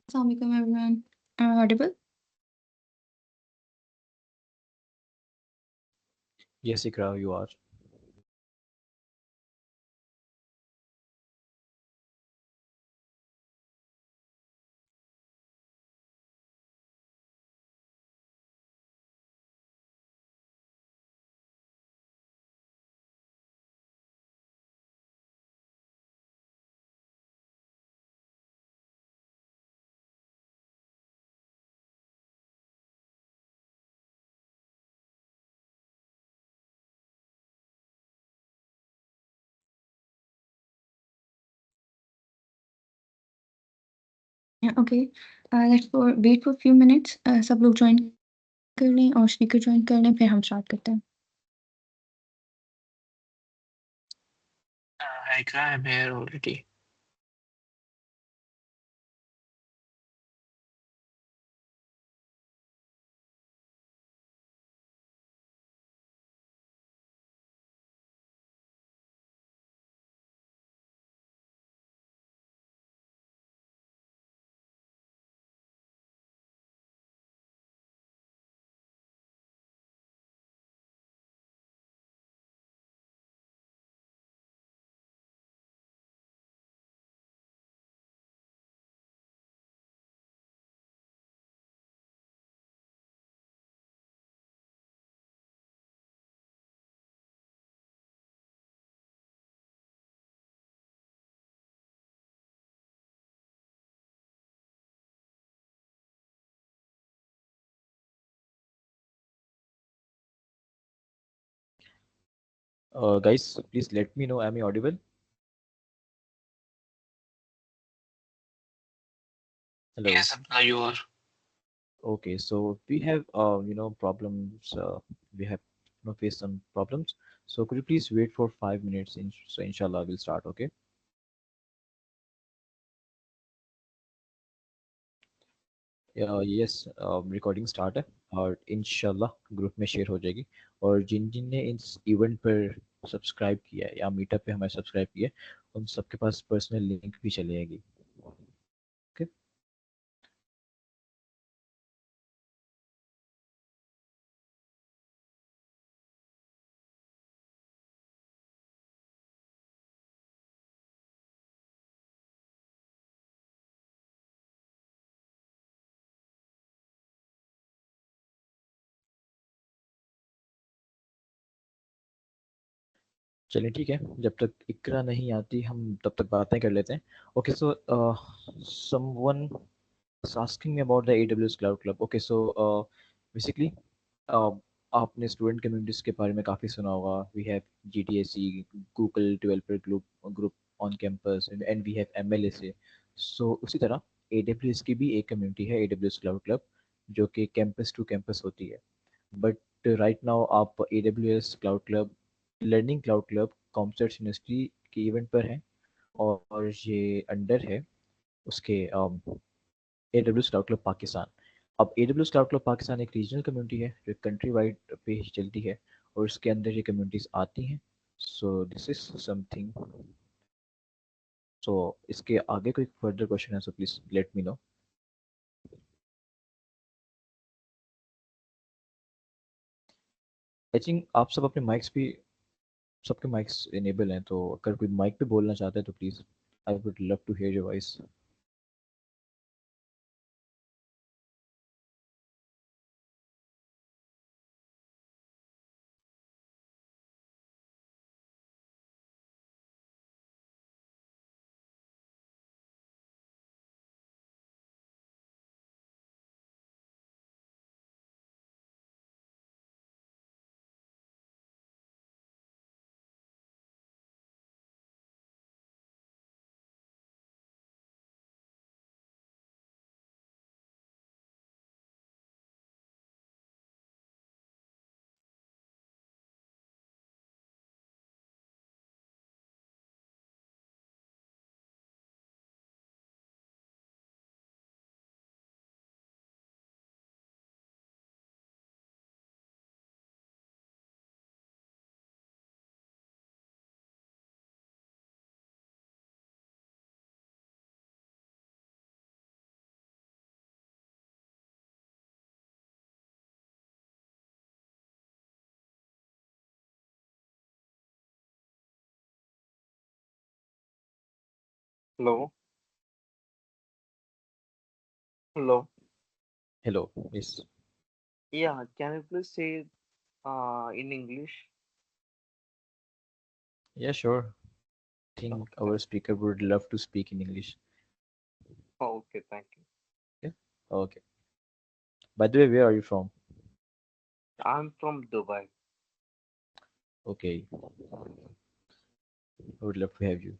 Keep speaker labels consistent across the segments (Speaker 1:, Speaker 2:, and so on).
Speaker 1: Assalamualaikum everyone. Am I audible?
Speaker 2: Yes, Ikra, you are.
Speaker 1: Yeah, okay. Let's wait for a few minutes. सब लोग join कर लें और speaker join कर लें, फिर हम स्टार्ट करते हैं.
Speaker 3: Hi, I'm here already.
Speaker 2: Guys, please let me know. Am I audible? Hello.
Speaker 3: Yes, Abdullah, you are.
Speaker 2: Okay, so we have problems. We have faced some problems. So could you please wait for 5 minutes? So inshallah we'll start. Okay. Yes recording start है और इंशाल्लाह group में share हो जाएगी और जिन जिन ने इस event पर सब्सक्राइब किया है या मीटअप पे हमें सब्सक्राइब किया है उन सबके पास पर्सनल लिंक भी चली जाएगी. ओके. चलिए ठीक है, जब तक इकरा नहीं आती हम तब तक बातें कर लेते हैं. Okay, so someone was asking me about the AWS Cloud Club. Okay, so basically, uh, आपने स्टूडेंट कम्युनिटीज के बारे में काफ़ी सुना होगा. We have GTAC, Google developer group on campus and we have MLSA. So उसी तरह AWS की भी एक कम्युनिटी है, AWS Cloud Club, जो कि कैंपस टू कैंपस होती है. बट राइट नाउ आप AWS cloud club, learning cloud club COMSATS university के इवेंट पर हैं और ये अंडर है उसके AWS क्लाउड क्लब पाकिस्तान. अब AWS क्लाउड क्लब पाकिस्तान एक रीजनल कम्युनिटी है जो कंट्री वाइड पे ही चलती है और इसके अंदर ये कम्युनिटीज़ आती हैं. So this is something. So इसके आगे कोई फर्दर क्वेश्चन है so please let me know. I think आप सब अपने माइक्स भी, सबके माइक्स इनेबल हैं, तो अगर कोई माइक पे बोलना चाहता है तो please, I would love to hear your voice.
Speaker 4: Hello. Hello.
Speaker 2: Hello. Yes.
Speaker 4: Yeah, can you please say in English?
Speaker 2: Yeah, sure. I think
Speaker 4: Okay.
Speaker 2: our speaker would love to speak in English.
Speaker 4: Okay, thank you.
Speaker 2: Yeah. Okay. By the way, where are you from?
Speaker 4: I'm from Dubai.
Speaker 2: Okay. I would love to have you.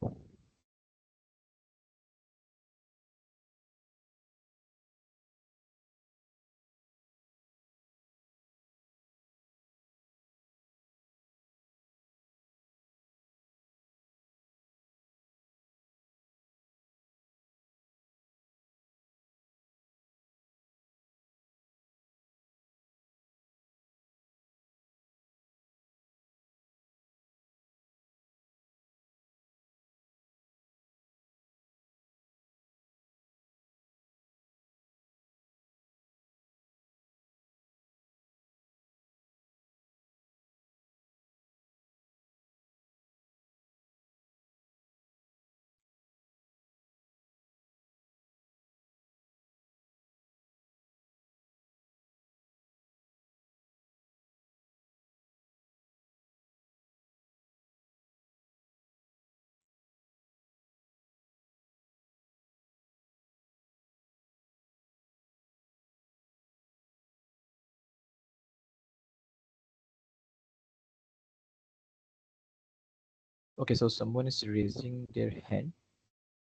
Speaker 2: Okay, so someone is raising their hand.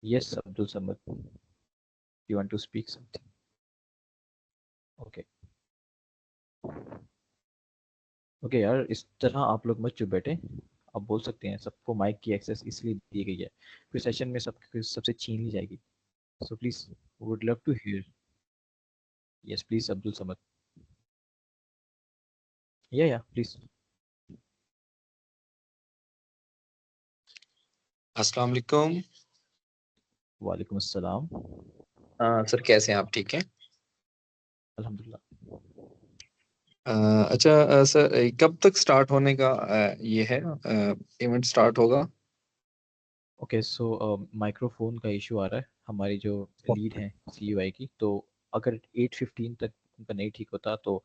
Speaker 2: Yes, Abdul Samad. You want to speak something? Okay. Okay यार, इस तरह आप लोग मत चुप बैठे। आप बोल सकते हैं, सबको माइक की एक्सेस इसलिए दी गई है, फिर सेशन में सबसे छीन ली जाएगी। So please, would love to hear. Yes please Abdul Samad. या प्लीज।
Speaker 5: अस्सलाम वालेकुम।
Speaker 2: वालेकुम अस्सलाम।
Speaker 5: सर कैसे हैं आप? ठीक हैं?
Speaker 2: अल्हम्दुलिल्लाह।
Speaker 5: अच्छा सर, कब तक स्टार्ट होने का ये है इवेंट स्टार्ट होगा?
Speaker 2: ओके, सो माइक्रोफोन का इशू आ रहा है हमारी जो लीड है CUI की, तो अगर 8:15 तक उनका नहीं ठीक होता तो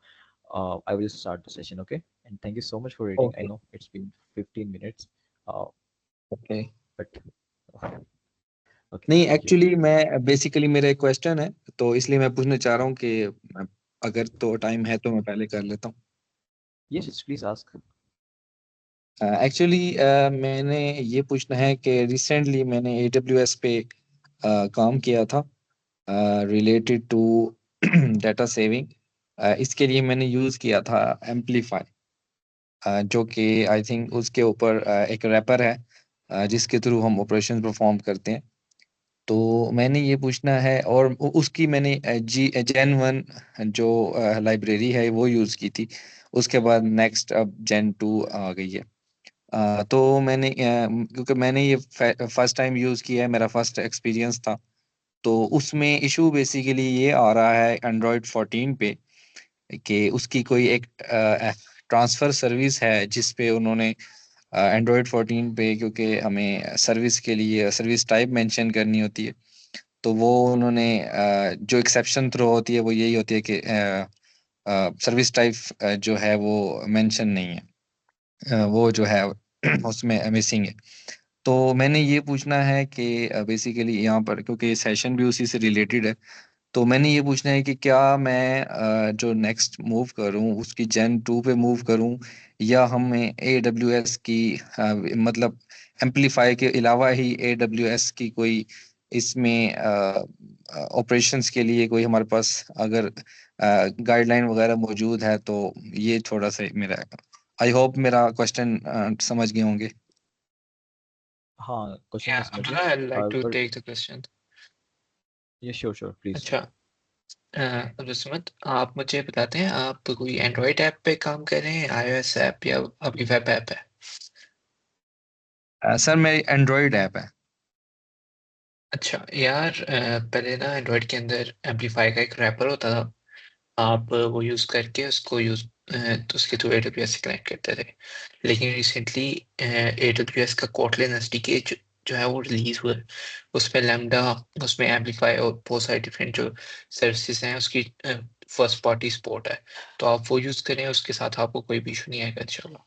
Speaker 2: I will start the session. Okay, and thank you so much for waiting. I
Speaker 5: okay
Speaker 2: no it's been 15 minutes,
Speaker 5: okay.
Speaker 2: But okay,
Speaker 5: नहीं,
Speaker 2: थैंक यू।
Speaker 5: एक्चुअली मैं बेसिकली मेरा एक क्वेश्चन है, तो इसलिए मैं पूछना चाह रहा हूँ कि अगर तो टाइम है तो मैं पहले कर लेता हूँ।
Speaker 2: Yes please ask.
Speaker 5: एक्चुअली मैंने ये पूछना है कि रिसेंटली मैंने AWS पे काम किया था रिलेटेड टू डाटा सेविंग। इसके लिए मैंने यूज़ किया था एम्पलीफाई, जो कि आई थिंक उसके ऊपर एक रैपर है जिसके थ्रू हम ऑपरेशन परफॉर्म करते हैं। तो मैंने ये पूछना है, और उसकी मैंने जेन 1 जो लाइब्रेरी है वो यूज़ की थी। उसके बाद नेक्स्ट अब जेन 2 आ गई है। तो मैंने क्योंकि मैंने ये फर्स्ट टाइम यूज़ किया है, मेरा फर्स्ट एक्सपीरियंस था, तो उसमें इशू बेसिकली ये आ रहा है एंड्रॉयड 14 पे कि उसकी कोई एक ट्रांसफ़र सर्विस है जिस पे उन्होंने एंड्रॉयड 14 पे, क्योंकि हमें सर्विस के लिए सर्विस टाइप मेंशन करनी होती है, तो वो उन्होंने जो एक्सेप्शन थ्रो होती है वो यही होती है कि सर्विस टाइप जो है वो मेंशन नहीं है, वो जो है उसमें मिसिंग है। तो मैंने ये पूछना है कि बेसिकली यहाँ पर क्योंकि सेशन भी उसी से रिलेटेड है, तो मैंने ये पूछना है कि क्या मैं जो नेक्स्ट मूव करूं उसकी जेन 2 पे मूव करूं, या हमें AWS की मतलब एम्पलीफाई के अलावा ही AWS की कोई इसमें ऑपरेशंस के लिए कोई हमारे पास अगर गाइडलाइन वगैरह मौजूद है, तो ये थोड़ा सा मेरा, आई होप मेरा क्वेश्चन समझ गए होंगे।
Speaker 2: हाँ, क्वेश्चन मैं
Speaker 3: Yeah,
Speaker 2: समझ गया।
Speaker 3: Abdullah, I'd like to
Speaker 2: पर
Speaker 3: take the question.
Speaker 2: ये श्योर श्योर प्लीज।
Speaker 3: अच्छा, अब्दुल समद, आप मुझे बताते हैं आप कोई एंड्रॉइड ऐप पे काम कर रहे हैं, iOS ऐप या आपकी वेब ऐप है?
Speaker 5: सर मेरी एंड्रॉयड ऐप है।
Speaker 3: अच्छा यार, पहले ना एंड्रॉइड के अंदर एम्पलीफाई का एक रैपर होता था, आप वो यूज़ करके उसको तो उसके थ्रू AWS से कनेक्ट करते थे। लेकिन रिसेंटली AWS का कोटलिन SDK जो है वो रिलीज हुआ है, उसमें लैम्डा, उसमें एम्पलीफाई और बहुत सारे डिफरेंट जो सर्विसेज हैं उसकी फर्स्ट पार्टी सपोर्ट है, तो आप वो यूज करें, उसके साथ आपको कोई भी इशू नहीं आएगा इंशाल्लाह।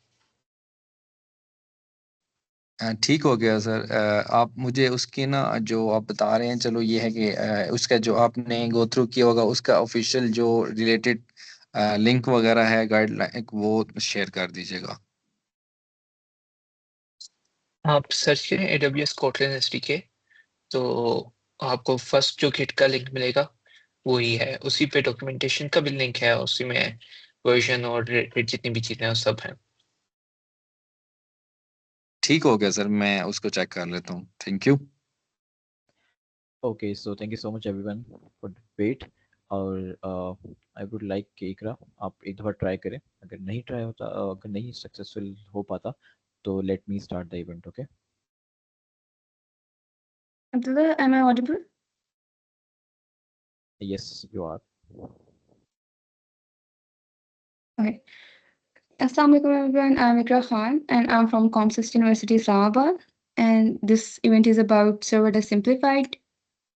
Speaker 5: ठीक हो गया सर। आप मुझे उसकी ना जो आप बता रहे हैं, चलो ये है कि उसका जो आपने गो थ्रू किया होगा उसका ऑफिशियल जो रिलेटेड लिंक वगैरह है, गाइडलाइन, वो शेयर कर दीजिएगा।
Speaker 3: आप सर्च करें AWS कोटलिन एसडीके, तो आपको फर्स्ट जो गिट का लिंक मिलेगा वही है, उसी पे डॉक्यूमेंटेशन का भी लिंक है, उसी में वर्जन और रिलेटेड जितनी भी चीजें हैं वो सब हैं।
Speaker 5: ठीक हो गया सर, मैं उसको चेक कर लेता हूँ। Thank you.
Speaker 2: Okay, so thank you so much everyone for the wait. और आई वुड लाइक कि इकरा आप एक दफ़ा ट्राई करें, अगर नहीं ट्राई होता, अगर नहीं सक्सेसफुल हो पाता तो let me start the event. Okay,
Speaker 1: Abdullah, am I audible?
Speaker 2: Yes you are.
Speaker 1: Okay. Assalamualaikum everyone. I'm Ikra Khan and I'm from Comsys University Islamabad. And this event is about Serverless Simplified.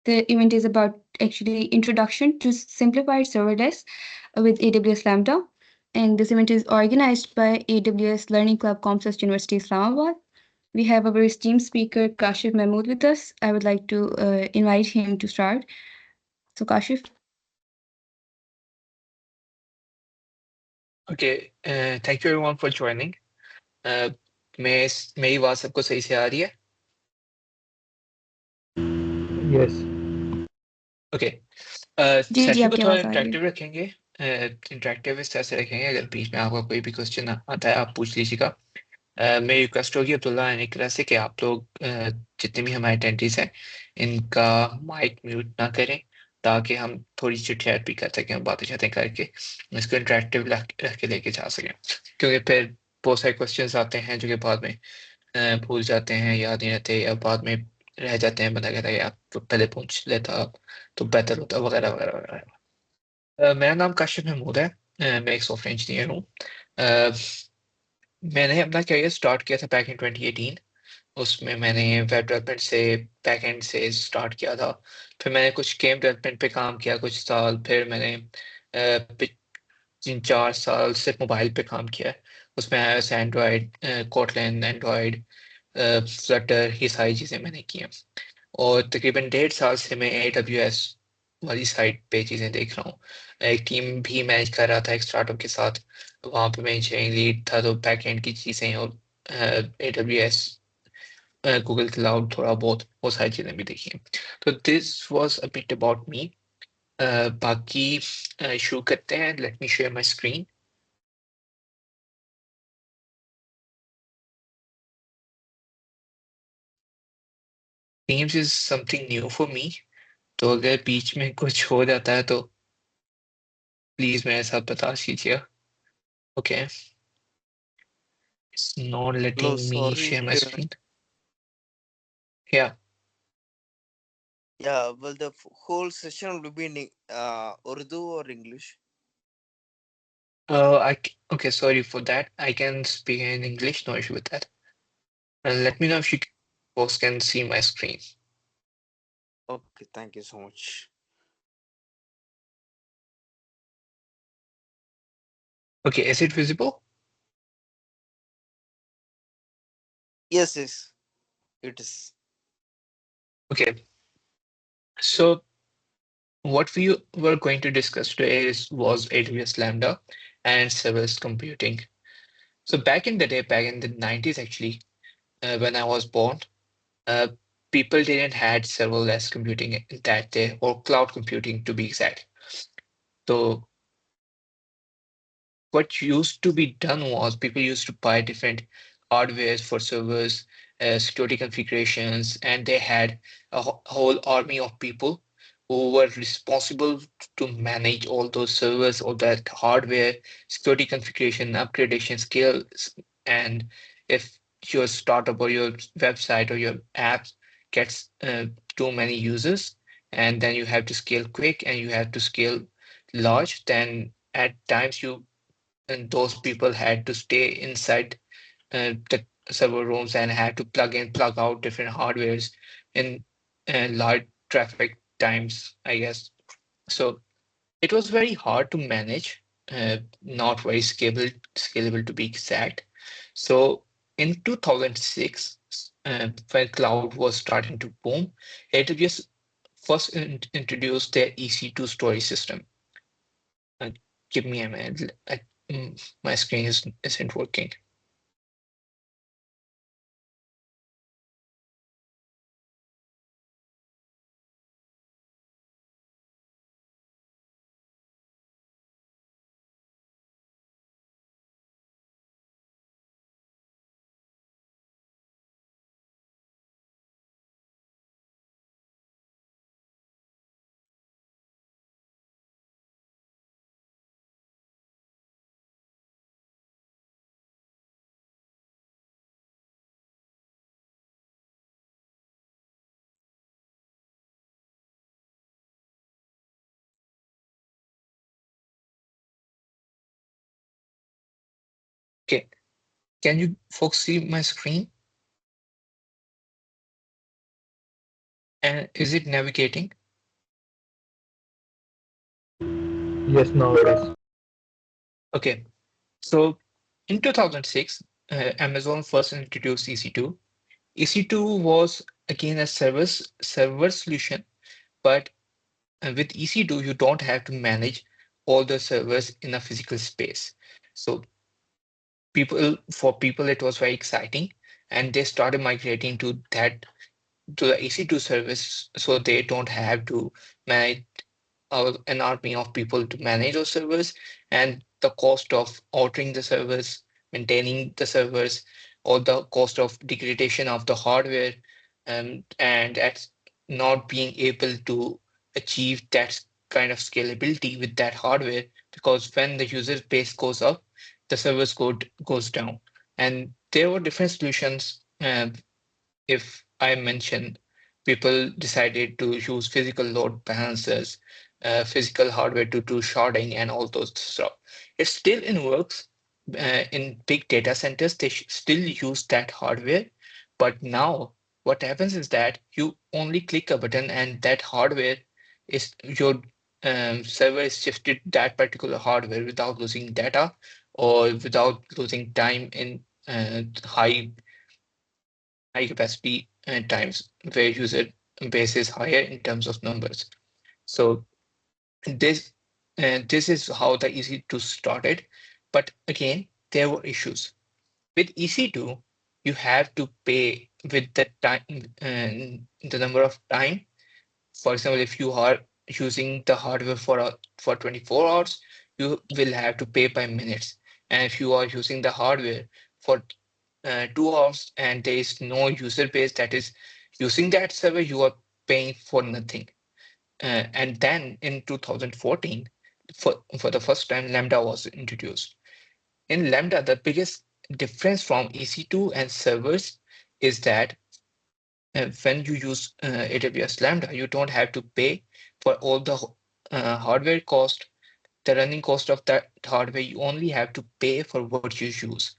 Speaker 1: The event is about actually introduction to simplified serverless with AWS Lambda. And this event is organized by AWS Learning Club Comsys University Islamabad. We have our esteemed speaker Kashif Mehmood with us. I would like to invite him to start. So Kashif.
Speaker 3: Okay, thank you everyone for joining. मेरी आवाज सबको सही से आ रही है?
Speaker 2: Yes.
Speaker 3: Okay,
Speaker 1: जी जी
Speaker 3: session को
Speaker 1: आपकी
Speaker 3: थोड़ा
Speaker 1: आवाज आ रही है।
Speaker 3: इंटरेक्टिव रखेंगे, इंटरेक्टिव इस तरह से रखेंगे, अगर बीच में आपका कोई भी क्वेश्चन आता है आप पूछ लीजिएगा। मेरी रिक्वेस्ट होगी अब्दुल्ला एंड इकरा से कि आप लोग जितने भी हमारे अटेंडीज हैं इनका माइक म्यूट ना करें, ताकि हम थोड़ी चिट चैट भी कर सकें और बातें शातें करके इसको इंटरेक्टिव रख के लेके जा सकें, क्योंकि फिर बहुत सारे क्वेश्चंस आते हैं जो कि बाद में भूल जाते हैं, याद नहीं रहते, या बाद में रह जाते हैं, बंदा कहता है आप तो पहले पूछ लेता तो बेहतर होता, वगैरह वगैरह वगैरह। मेरा नाम काशिफ महमूद है, मैं एक सॉफ्टवेयर इंजीनियर हूँ। मैंने अपना करियर स्टार्ट किया था बैक इन 2018। उसमें मैंने वेब डेवलपमेंट से, बैकएंड से स्टार्ट किया था, फिर मैंने कुछ गेम डेवलपमेंट पे काम किया कुछ साल, फिर मैंने 3-4 साल सिर्फ मोबाइल पे काम किया है, उसमें iOS, Android, Kotlin, Android, Flutter, ये सारी चीज़ें मैंने की हैं। और तकरीबन 1.5 साल से मैं AWS वाली साइड पे चीज़ें देख रहा हूँ। एक टीम भी मैनेज कर रहा था एक स्टार्टअप के साथ, वहाँ पे मैं इंजीनियरिंग लीड था, तो बैकएंड की चीज़ें और AWS, गूगल क्लाउड, थोड़ा बहुत वो सारी चीज़ें भी देखी हैं। तो this was a bit about me. बाकी शुरू करते हैं, let me share my screen. Teams is something new for me, तो अगर बीच में कुछ हो जाता है तो प्लीज मेरे साथ बता दीजिएगा। Okay, it's not
Speaker 6: Hello,
Speaker 3: letting me
Speaker 6: sorry.
Speaker 3: Share my screen. या
Speaker 6: Yeah, well, the whole session will be in Urdu or English.
Speaker 3: okay, sorry for that, I can speak in English, no issue with that. And let me know if you folks can see my screen.
Speaker 6: Okay, thank you so much.
Speaker 3: Okay, is it visible?
Speaker 6: Yes, yes, it is.
Speaker 3: Okay, so what we were going to discuss today was AWS Lambda and serverless computing. So back in the day, back in the 90s actually, when I was born, uh, people didn't had serverless computing that day, or cloud computing to be exact. So what used to be done was people used to buy different hardwares for servers, security configurations, and they had a whole army of people who were responsible to manage all those servers, all that hardware, security configuration, upgradation skills. And if your startup or your website or your app gets too many users, and then you have to scale quick and you have to scale large, then at times you and those people had to stay inside the server rooms and had to plug in, plug out different hardwares in large traffic times, I guess. So it was very hard to manage, not very scalable to be exact. So in 2006, when cloud was starting to boom, AWS first introduced their EC2 storage system. Uh, Give me a minute. My screen isn't working. Okay, can you folks see my screen? And is it navigating?
Speaker 2: Yes, now it is.
Speaker 3: Okay, so in 2006, Amazon first introduced EC2. EC2 was again a server solution, but with EC2, you don't have to manage all the servers in a physical space. So for people, it was very exciting, and they started migrating to the EC2 service, so they don't have to manage an army of people to manage those servers, and the cost of altering the servers, maintaining the servers, or the cost of degradation of the hardware, and at not being able to achieve that kind of scalability with that hardware, because when the user base goes up, the servers goes down. And there were different solutions. If I mention, people decided to use physical load balancers, physical hardware to do sharding and all those stuff. It's still in works. In big data centers, they still use that hardware. But now what happens is that you only click a button and that hardware is your server is shifted that particular hardware without losing data or without losing time in high capacity times where user base is higher in terms of numbers. So this this is how the EC2 started. But again, there were issues. With EC2, you have to pay with the time, the number of time. For example, if you are using the hardware for 24 hours, you will have to pay by minutes. And if you are using the hardware for 2 hours and there is no user base that is using that server, you are paying for nothing. And then in 2014, for the first time, Lambda was introduced. In Lambda, the biggest difference from EC2 and servers is that when you use AWS Lambda, you don't have to pay for all the hardware cost, the running cost of that hardware. You only have to pay for what you use.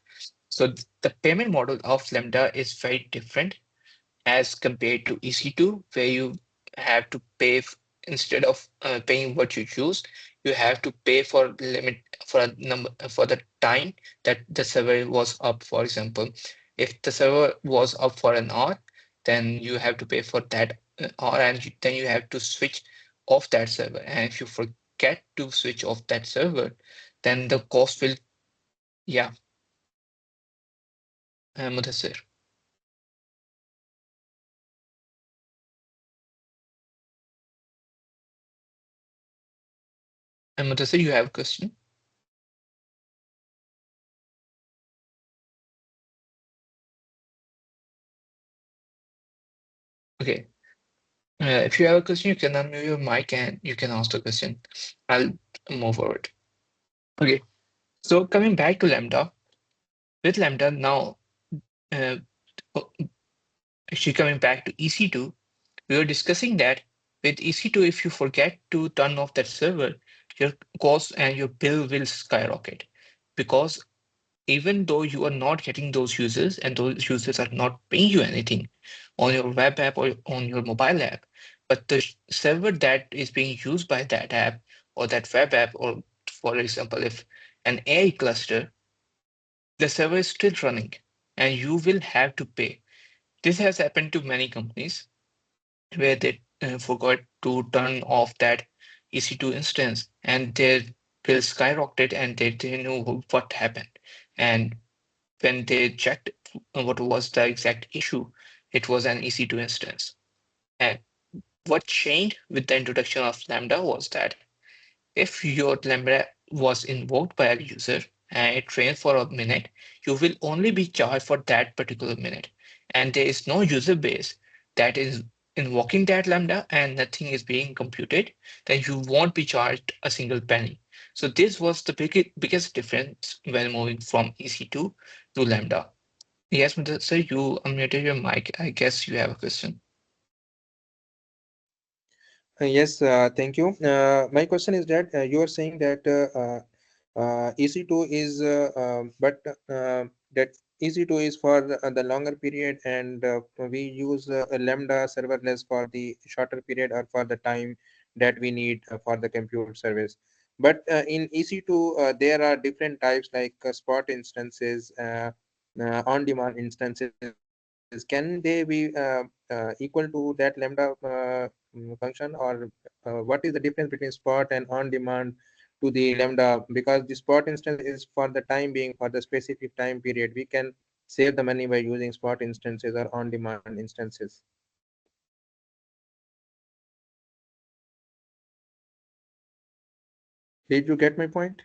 Speaker 3: So the payment model of Lambda is very different as compared to EC2, where you have to pay instead of paying what you use, you have to pay for limit for a number for the time that the server was up. For example, if the server was up for an hour, then you have to pay for that hour, and then you have to switch off that server. And if you forget to switch off that server, then the cost will, yeah, Mudassir. Mudassir, you have a question? Okay. If you have a question, you can unmute your mic and you can ask the question. I'll move forward. Okay. So coming back to Lambda, with Lambda now, uh, actually coming back to EC2, we were discussing that with EC2, if you forget to turn off that server, your cost and your bill will skyrocket because even though you are not getting those users and those users are not paying you anything on your web app or on your mobile app, but the server that is being used by that app or that web app, or for example, if an AI cluster, the server is still running and you will have to pay. This has happened to many companies where they forgot to turn off that EC2 instance and their bill skyrocketed and they didn't know what happened. And when they checked what was the exact issue, it was an EC2 instance. And what changed with the introduction of Lambda was that if your Lambda was invoked by a user and it trains for a minute, you will only be charged for that particular minute. And there is no user base that is invoking that Lambda and nothing is being computed, then you won't be charged a single penny. So this was the biggest difference when moving from EC2 to Lambda. Yes, Mr. Sir, you unmuted your mic. I guess you have a question.
Speaker 7: Yes, thank you. My question is that you are saying that EC2 is, but that EC2 is for the longer period, and we use a Lambda serverless for the shorter period or for the time that we need for the compute service. But in EC2, there are different types like spot instances, on-demand instances. Can they be equal to that Lambda function, or what is the difference between spot and on-demand to the Lambda? Because the spot instance is for the time being, for the specific time period. We can save the money by using spot instances or on-demand instances. Did you get my point?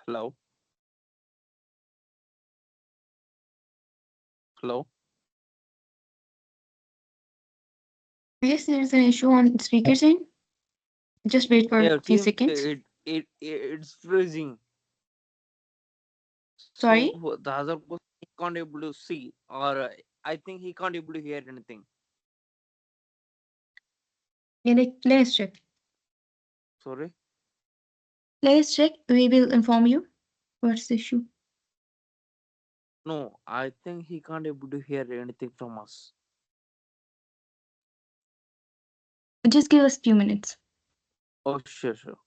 Speaker 8: Hello. Hello.
Speaker 1: Yes, there is an issue on speaker's end. Just wait for
Speaker 8: Yeah,
Speaker 1: a few
Speaker 8: team.
Speaker 1: seconds.
Speaker 8: It's freezing.
Speaker 1: Sorry?
Speaker 8: So the other person he can't able to see, or I think he can't able to hear anything.
Speaker 1: Yeah, let's check.
Speaker 8: Sorry.
Speaker 1: Let's check. We will inform you. What's the issue?
Speaker 8: No, I think he can't able to hear anything from us.
Speaker 1: Just give us a few minutes.
Speaker 8: Oh, sure, sure.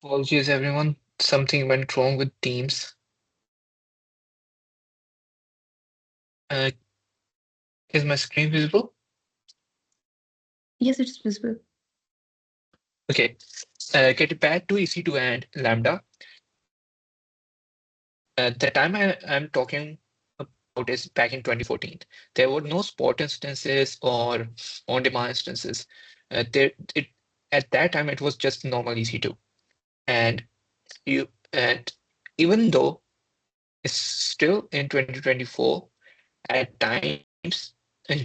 Speaker 3: Apologies, everyone. Something went wrong with Teams. Uh, is my screen visible?
Speaker 1: Yes, it's visible.
Speaker 3: Okay. Getting back to EC2 and Lambda. The time I'm talking about is back in 2014. There were no spot instances or on-demand instances. It at that time it was just normal EC2. And and even though it's still in 2024, at times uh,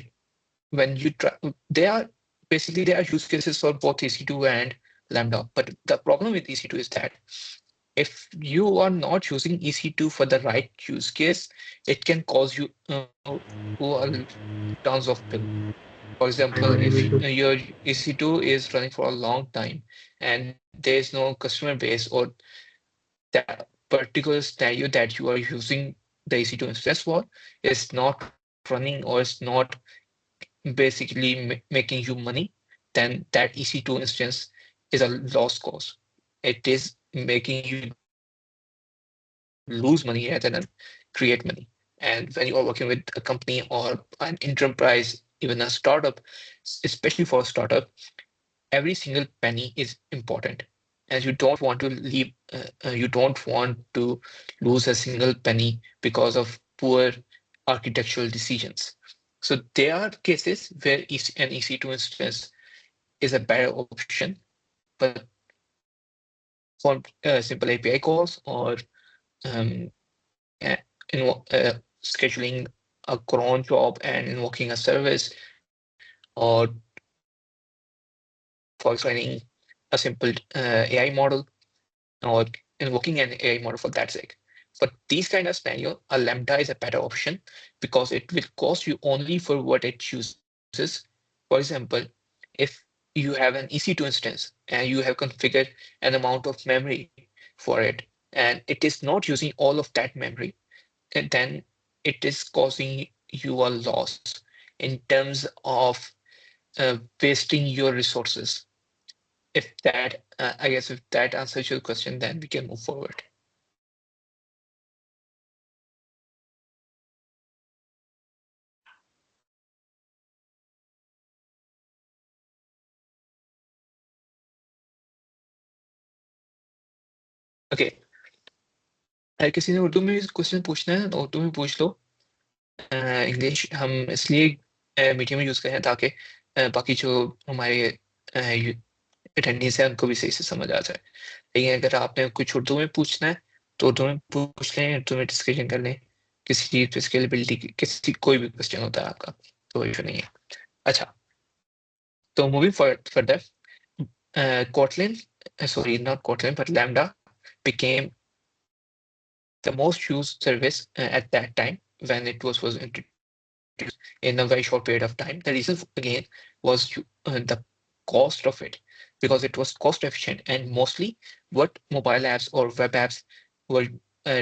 Speaker 3: when you try, there are use cases for both EC2 and Lambda. But the problem with EC2 is that if you are not using EC2 for the right use case, it can cause you tons of bill. For example, if your EC2 is running for a long time and there is no customer base, or that particular scenario that you are using the EC2 instance for is not running, or is not basically making you money, then that EC2 instance is a lost cause. It is making you lose money rather than create money. And when you are working with a company or an enterprise, even a startup, especially for a startup, every single penny is important, and you don't want to leave you don't want to lose a single penny because of poor architectural decisions. So there are cases where an EC2 instance is a better option, but for simple API calls, or um, scheduling a cron job and invoking a service, or for training a simple AI model, or invoking an AI model for that sake. For these kind of scenario, a Lambda is a better option because it will cost you only for what it chooses. For example, if you have an EC2 instance and you have configured an amount of memory for it, and it is not using all of that memory, and then it is causing you a loss in terms of wasting your resources. If that, I guess, if that answers your question, then we can move forward. Okay, अगर किसी ने उर्दू में question पूछना है तो उर्दू में पूछ लो। English हम इसलिए मीडियम यूज करें ताकि बाकी जो हमारे अटेंडेंस है उनको भी सही से समझ आ जाए। लेकिन अगर आपने कुछ उर्दू में पूछना है तो उर्दू में पूछ लें, उर्दू में डिस्कशन कर लें, किसी चीज पे स्केलेबिलिटी की किसी कोई भी क्वेश्चन होता है आपका, तो इशू नहीं है। अच्छा, तो moving further, Kotlin, sorry, not Kotlin, but Lambda became the most used service at that time when it was introduced in a very short period of time. The reason again was the cost of it, because it was cost efficient, and mostly what mobile apps or web apps were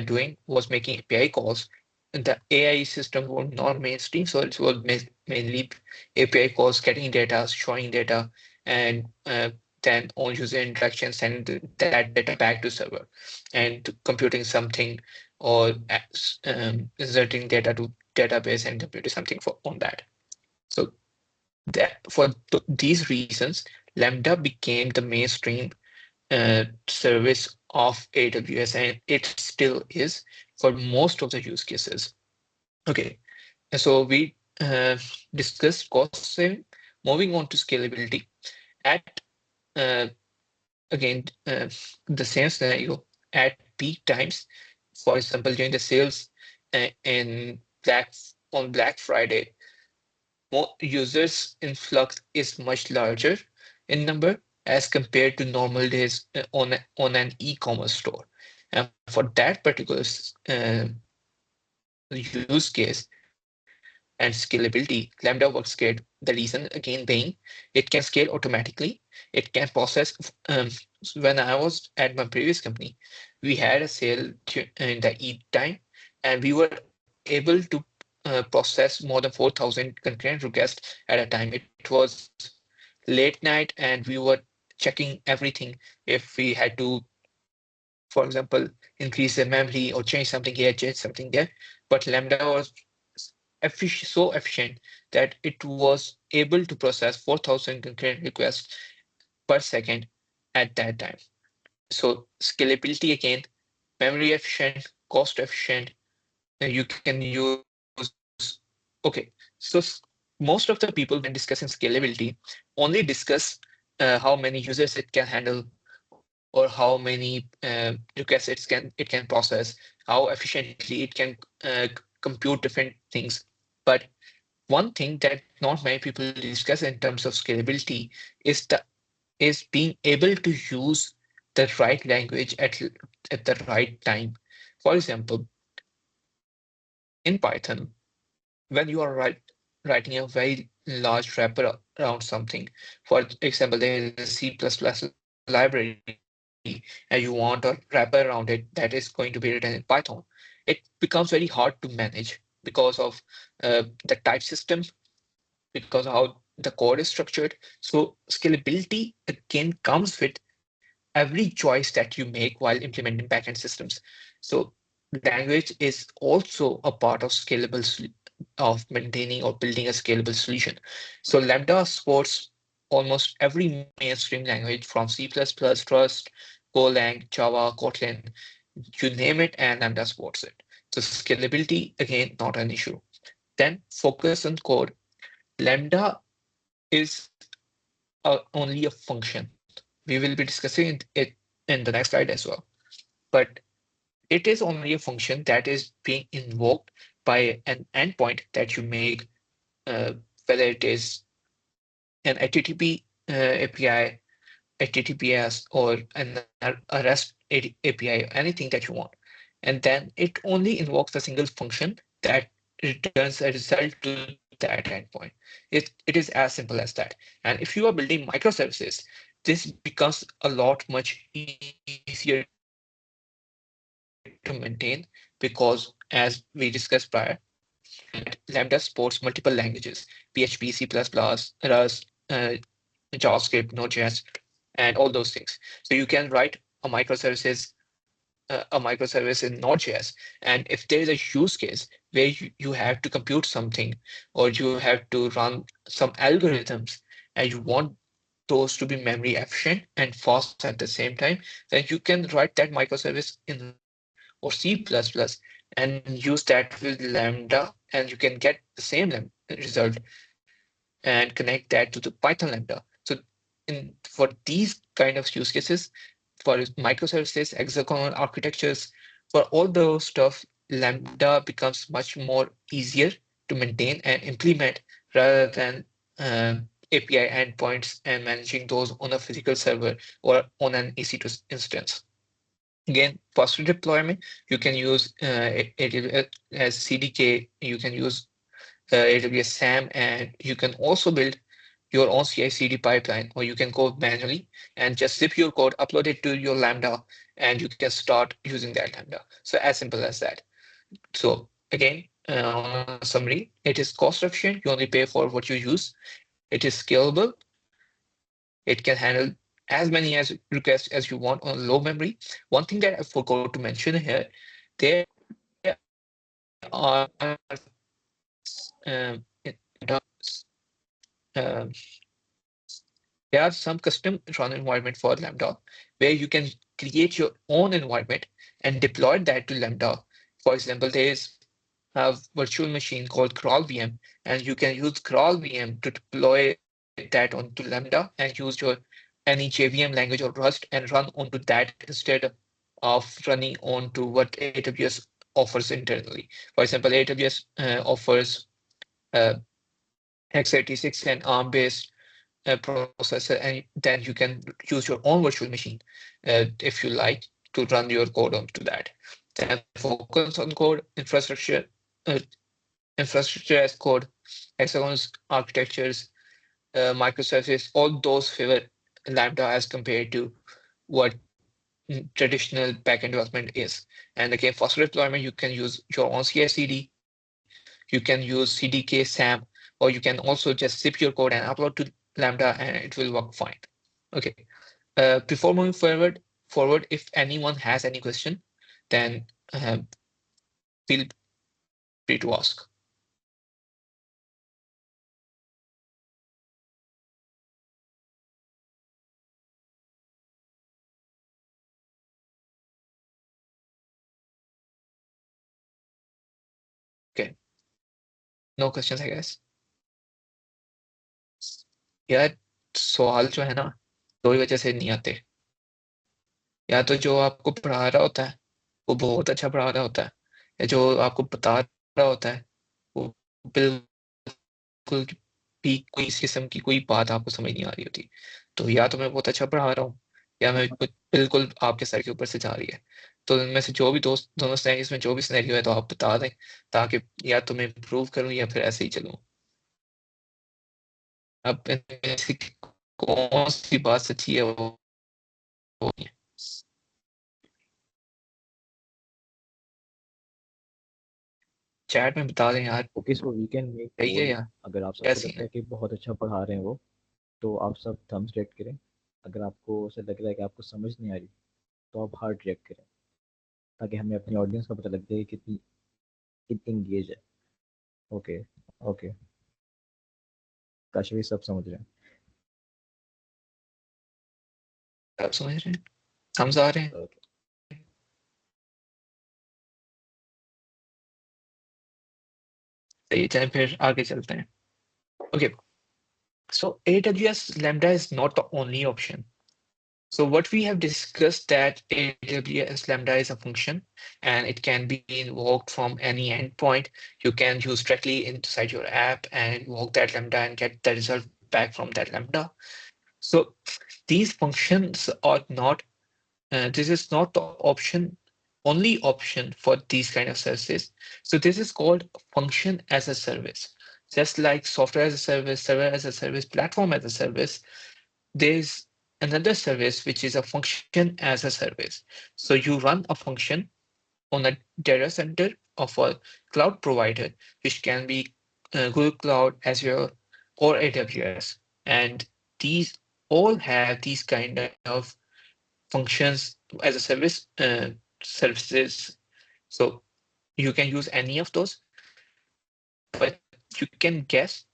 Speaker 3: doing was making API calls. The AI system were not mainstream, so it was mainly API calls, getting data, showing data, and then on user interaction, send that data back to server, and computing something, or inserting data to database and computing something on that. So that for these reasons, Lambda became the mainstream service of AWS, and it still is for most of the use cases. Okay, so we discussed cost saving. Moving on to scalability. At again, the same scenario at peak times. For example, during the sales in Black Friday, more users influx is much larger in number as compared to normal days on an e-commerce store. And for that particular use case and scalability, Lambda works great. The reason again being it can scale automatically. It can process. When I was at my previous company, we had a sale in the Eid time, and we were able to process more than 4,000 concurrent requests at a time. It was late night, and we were checking everything if we had to, for example, increase the memory or change something here, change something there. But Lambda was so efficient that it was able to process 4,000 concurrent requests per second at that time. So scalability again, memory efficient, cost efficient. You can use, okay. So most of the people when discussing scalability only discuss how many users it can handle, or how many requests it can process, how efficiently it can compute different things. But one thing that not many people discuss in terms of scalability is being able to use the right language at at the right time. For example, in Python, when you are writing a very large wrapper around something, for example, there is a C++ library and you want a wrapper around it that is going to be written in Python, it becomes very hard to manage because of the type system, because of how the code is structured. So scalability again comes with every choice that you make while implementing backend systems. So language is also a part of of maintaining or building a scalable solution. So Lambda supports almost every mainstream language from C++, Rust, Golang, Java, Kotlin, you name it, and Lambda supports it. So scalability, again, not an issue. Then focus on code. Lambda is only a function. We will be discussing it in the next slide as well. But it is only a function that is being invoked by an endpoint that you make, whether it is an HTTP API, HTTPS, or a REST API, anything that you want. And then it only invokes a single function that returns a result to that endpoint. It is as simple as that. And if you are building microservices, this becomes a lot much easier to maintain because, as we discussed prior, Lambda supports multiple languages: PHP, C++, Rust, JavaScript, Node.js, and all those things. So you can write a microservice in Node.js, and if there is a use case where you have to compute something or you have to run some algorithms and you want those to be memory efficient and fast at the same time, then you can write that microservice in Rust or C++ and use that with Lambda, and you can get the same result and connect that to the Python Lambda. So for these kind of use cases, for microservices, hexagonal architectures, for all those stuff, Lambda becomes much more easier to maintain and implement rather than API endpoints and managing those on a physical server or on an EC2 instance. Again, faster deployment, you can use AWS as CDK, you can use AWS SAM, and you can also build your own CI/CD pipeline, or you can go manually and just zip your code, upload it to your Lambda, and you can start using that Lambda. So as simple as that. So again, on a summary, it is cost efficient. You only pay for what you use. It is scalable. It can handle as many as requests as you want on low memory. One thing that I forgot to mention here, there are um, there are some custom run environment for Lambda where you can create your own environment and deploy that to Lambda. For example, there is a virtual machine called crawl VM, and you can use crawl VM to deploy that onto Lambda and use your any JVM language or Rust and run onto that instead of running onto what AWS offers internally. For example, AWS offers uh, x86 and ARM-based processor, and then you can use your own virtual machine if you like to run your code onto that. Then focus on code uh, infrastructure as code, hexagons architectures, microservices, all those favor Lambda as compared to what traditional backend development is. And again, faster deployment, you can use your own CI/CD, you can use CDK, SAM, or you can also just zip your code and upload to Lambda, and it will work fine. Okay. Before moving forward, if anyone has any question, then feel free to ask. Okay. No questions, I guess. यार सवाल जो है ना, दो ही वजह से नहीं आते। या तो जो आपको पढ़ा रहा होता है वो बहुत अच्छा पढ़ा रहा होता है, या जो आपको बता रहा होता है वो बिल्कुल भी कोई इस किस्म की कोई बात आपको समझ नहीं आ रही होती। तो या तो मैं बहुत अच्छा पढ़ा रहा हूँ, या मैं बिल्कुल आपके सर के ऊपर से जा रही है। तो इनमें से जो भी दोनों सिनेरियोस में जो भी सिनेरियो है तो आप बता दें, ताकि या तो मैं इम्प्रूव करूँ या फिर ऐसे ही चलूँ। अब इनमें से कौन सी बात सच्ची है वो चैट में बता दें यार।
Speaker 2: Okay, so we can make
Speaker 3: सही है
Speaker 2: पोल।
Speaker 3: यार,
Speaker 2: अगर आप
Speaker 3: क्या
Speaker 2: सबको
Speaker 3: सीन
Speaker 2: लगता
Speaker 3: है?
Speaker 2: है कि बहुत अच्छा पढ़ा रहे हैं वो, तो आप सब थम्स रिएक्ट करें। अगर आपको ऐसा लग रहा है कि आपको समझ नहीं आ रही, तो आप हार्ट रिएक्ट करें, ताकि हमें अपनी ऑडियंस का पता लग जाए कि कितनी इंगेज है। ओके। ओके, काशिफ सब समझ रहे हैं।
Speaker 3: आप समझ रहे हैं, समझ आ रहे हैं?
Speaker 2: ओके।
Speaker 3: सही, चलें फिर आगे चलते हैं। Okay, so AWS Lambda is not the only option. So what we have discussed that AWS Lambda is a function and it can be invoked from any endpoint. You can use directly inside your app and invoke that Lambda and get the result back from that Lambda. So these functions are not, this is not the only option for these kind of services. So this is called function as a service. Just like software as a service, server as a service, platform as a service, there's another service which is a function as a service. So you run a function on a data center of a cloud provider, which can be Google Cloud, Azure, or AWS. And these all have these kind of functions as a service services. So you can use any of those, but you can guess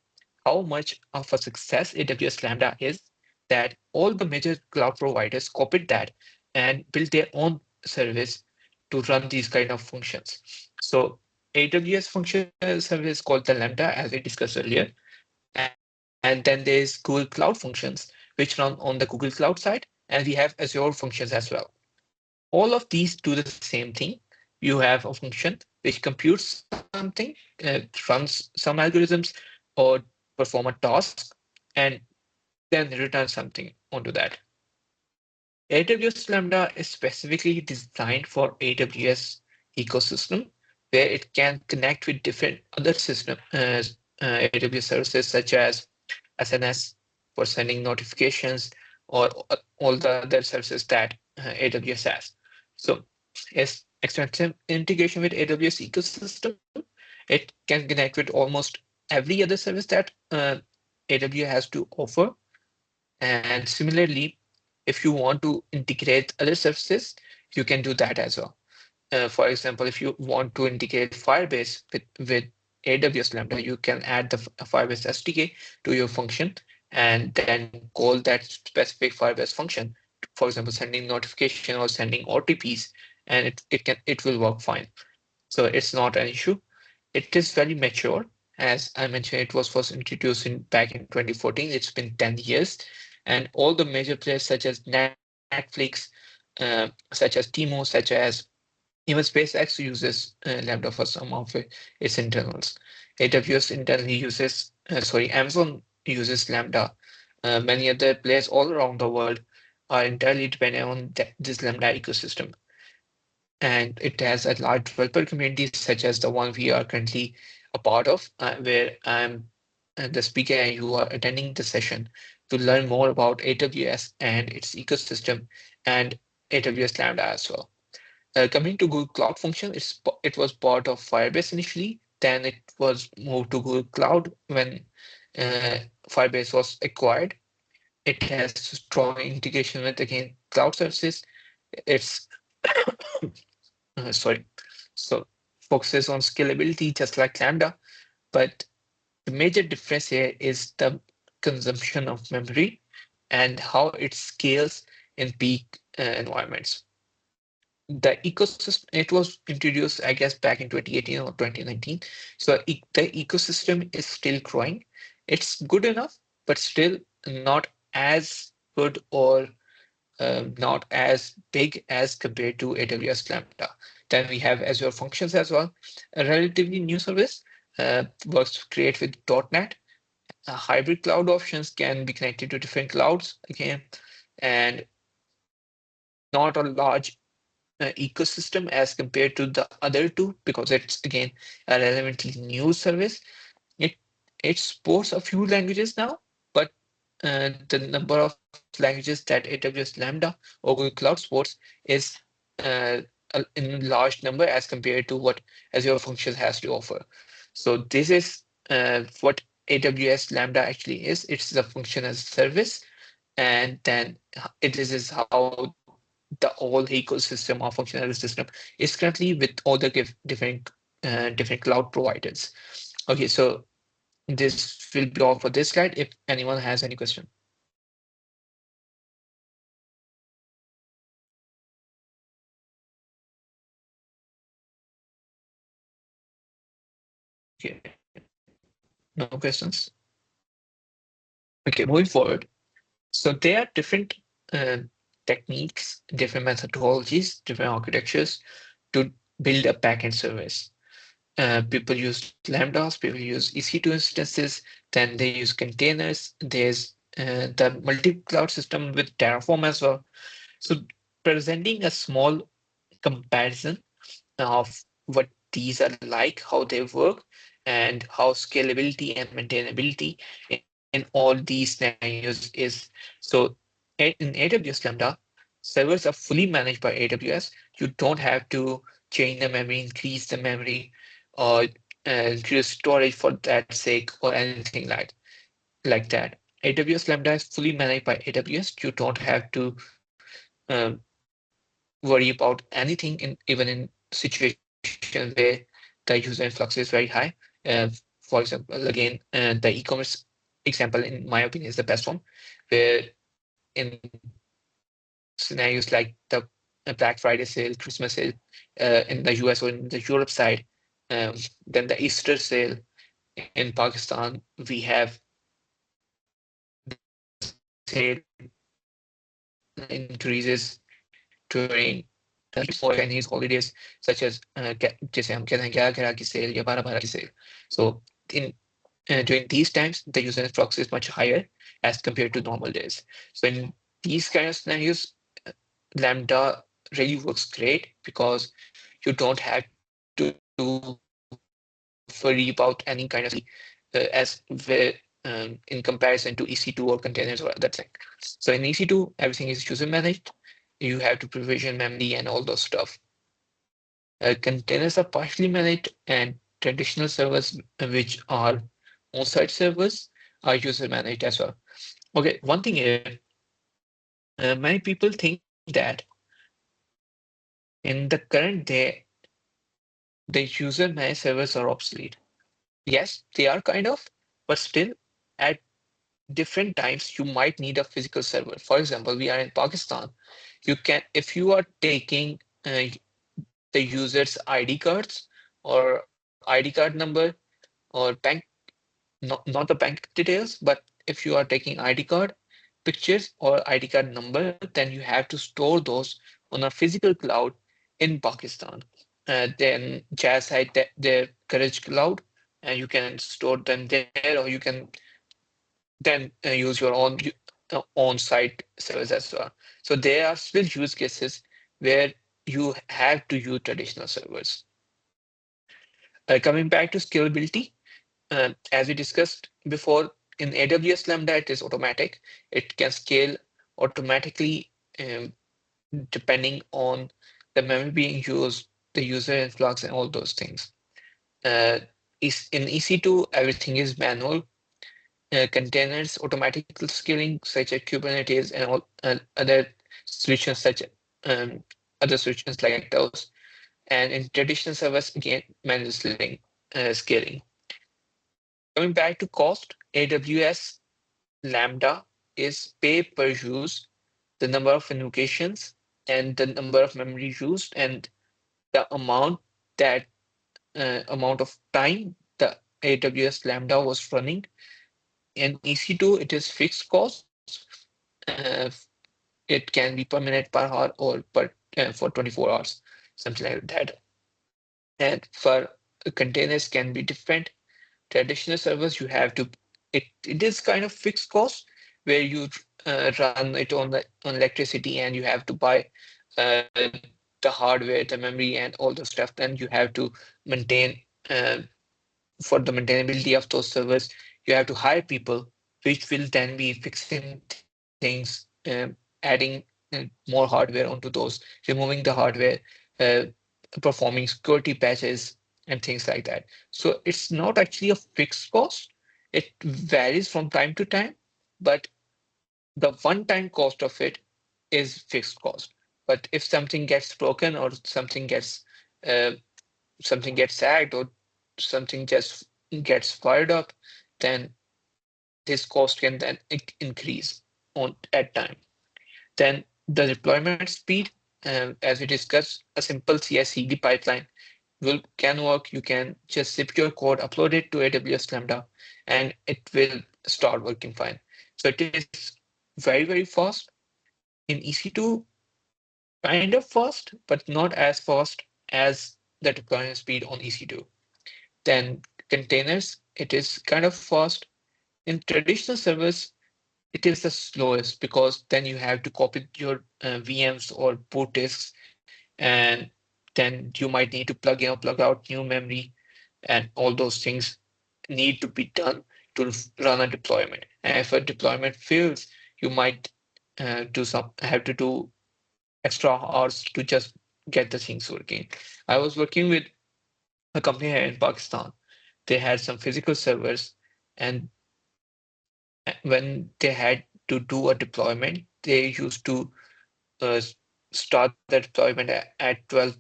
Speaker 3: how much of a success AWS Lambda is, that all the major cloud providers copied that and built their own service to run these kind of functions. So AWS function service called the Lambda, as we discussed earlier. And then there's Google Cloud Functions, which run on the Google Cloud side, and we have Azure functions as well. All of these do the same thing. You have a function which computes something, runs some algorithms, or perform a task, and then return something onto that. AWS Lambda is specifically designed for AWS ecosystem, where it can connect with different other system AWS services such as SNS for sending notifications, or all the other services that AWS has. So as extensive integration with AWS ecosystem, it can connect with almost every other service that AWS has to offer. And similarly, if you want to integrate other services, you can do that as well. For example, if you want to integrate Firebase with AWS Lambda, you can add the Firebase SDK to your function and then call that specific Firebase function. For example, sending notification or sending OTPs, and it will work fine. So it's not an issue. It is very mature. As I mentioned, it was first introduced back in 2014. It's been 10 years. And all the major players such as Netflix, such as Timo, such as even SpaceX uses Lambda for some of its internals. AWS internally uses, Amazon uses Lambda. Many other players all around the world are entirely dependent on this Lambda ecosystem. And it has a large developer community, such as the one we are currently a part of, where I'm the speaker and you are attending the session to learn more about AWS and its ecosystem and AWS Lambda as well. Coming to Google Cloud Function, it was part of Firebase initially. Then it was moved to Google Cloud when uh, Firebase was acquired. It has strong integration with, again, cloud services. It's sorry, so focuses on scalability just like Lambda, but the major difference here is the consumption of memory and how it scales in peak environments. The ecosystem, it was introduced, I guess, back in 2018 or 2019. So the ecosystem is still growing. It's good enough, but still not as good or not as big as compared to AWS Lambda. Then we have Azure Functions as well, a relatively new service, works great with .NET. Hybrid cloud options can be connected to different clouds again, and not a large ecosystem as compared to the other two because it's again a relevantly new service. It it supports a few languages now, but the number of languages that AWS Lambda or Google Cloud supports is uh, in large number as compared to what Azure Functions has to offer. So this is what AWS Lambda actually is. It's a function as a service, and then this is how the whole ecosystem of functional system is currently with all the different cloud providers. Okay, so this will be all for this slide. If anyone has any question. Okay, no questions. Okay, moving forward. So there are different uh, techniques, different methodologies, different architectures to build a backend service. People use Lambdas, people use EC2 instances, then they use containers. There's the multi-cloud system with Terraform as well. So presenting a small comparison of what these are like, how they work, and how scalability and maintainability in all these scenarios is. So in AWS Lambda, servers are fully managed by AWS. You don't have to change the memory, increase the memory, or increase storage for that sake or anything like that. AWS Lambda is fully managed by AWS. You don't have to worry about anything even in situations where the user influx is very high. Uh, for example, again, the e-commerce example, in my opinion, is the best one, where in scenarios like the Black Friday sale, Christmas sale, in the US or in the Europe side, um, then the Easter sale in Pakistan, we have the sale increases during the Chinese holidays, such as जैसे हम कहते हैं 11-11 की sale या 12-12 की sale. So in during these times, the user influx is much higher as compared to normal days. So in these kind of scenarios, Lambda really works great because you don't have to worry about any kind of as where in comparison to EC2 or containers or other thing. So in EC2, everything is user managed. You have to provision memory and all those stuff. Containers are partially managed, and traditional servers, which are on-site servers, are user managed as well. Okay, one thing is, many people think that in the current day, the user managed servers are obsolete. Yes, they are kind of, but still, at different times, you might need a physical server. For example, we are in Pakistan. You can, if you are taking the user's ID cards or ID card number or bank, not the bank details, but if you are taking ID card pictures or ID card number, then you have to store those on a physical cloud in Pakistan. Then Jazz had their Courage Cloud, and you can store them there, or you can then use your own on-site servers as well. So there are still use cases where you have to use traditional servers. Coming back to scalability, as we discussed before, in AWS Lambda, it is automatic. It can scale automatically depending on the memory being used, the user influx, and all those things. In EC2, everything is manual. Containers, automatic scaling, such as Kubernetes and all other solutions, um, other solutions like those. And in traditional servers, again, manual scaling. Coming back to cost, AWS Lambda is pay per use, the number of invocations and the number of memory used and the that amount of time the AWS Lambda was running. In EC2, it is fixed cost. Uh, it can be per minute, per hour, or for 24 hours, something like that. And for containers can be different. Traditional servers, you have to, it is kind of fixed cost where you run it on electricity and you have to buy uh, the hardware, the memory, and all the stuff. Then you have to maintain for the maintainability of those servers. You have to hire people, which will then be fixing things, adding more hardware onto those, removing the hardware, uh, performing security patches, and things like that. So it's not actually a fixed cost. It varies from time to time, but the one-time cost of it is fixed cost. But if something gets broken or uh, something gets sacked or something just gets fired up, then this cost can then increase on at time. Then the deployment speed, as we discussed, a simple CI/CD pipeline can work. You can just zip your code, upload it to AWS Lambda, and it will start working fine. So it is very fast. In EC2, kind of fast, but not as fast as the deployment speed on EC2. Then containers, it is kind of fast. In traditional servers, it is the slowest because then you have to copy your VMs or boot disks, and then you might need to plug in or plug out new memory, and all those things need to be done to run a deployment. And if a deployment fails, you might have to do extra hours to just get the things working. I was working with a company here in Pakistan. They had some physical servers, and when they had to do a deployment, they used to uh, start the deployment at 12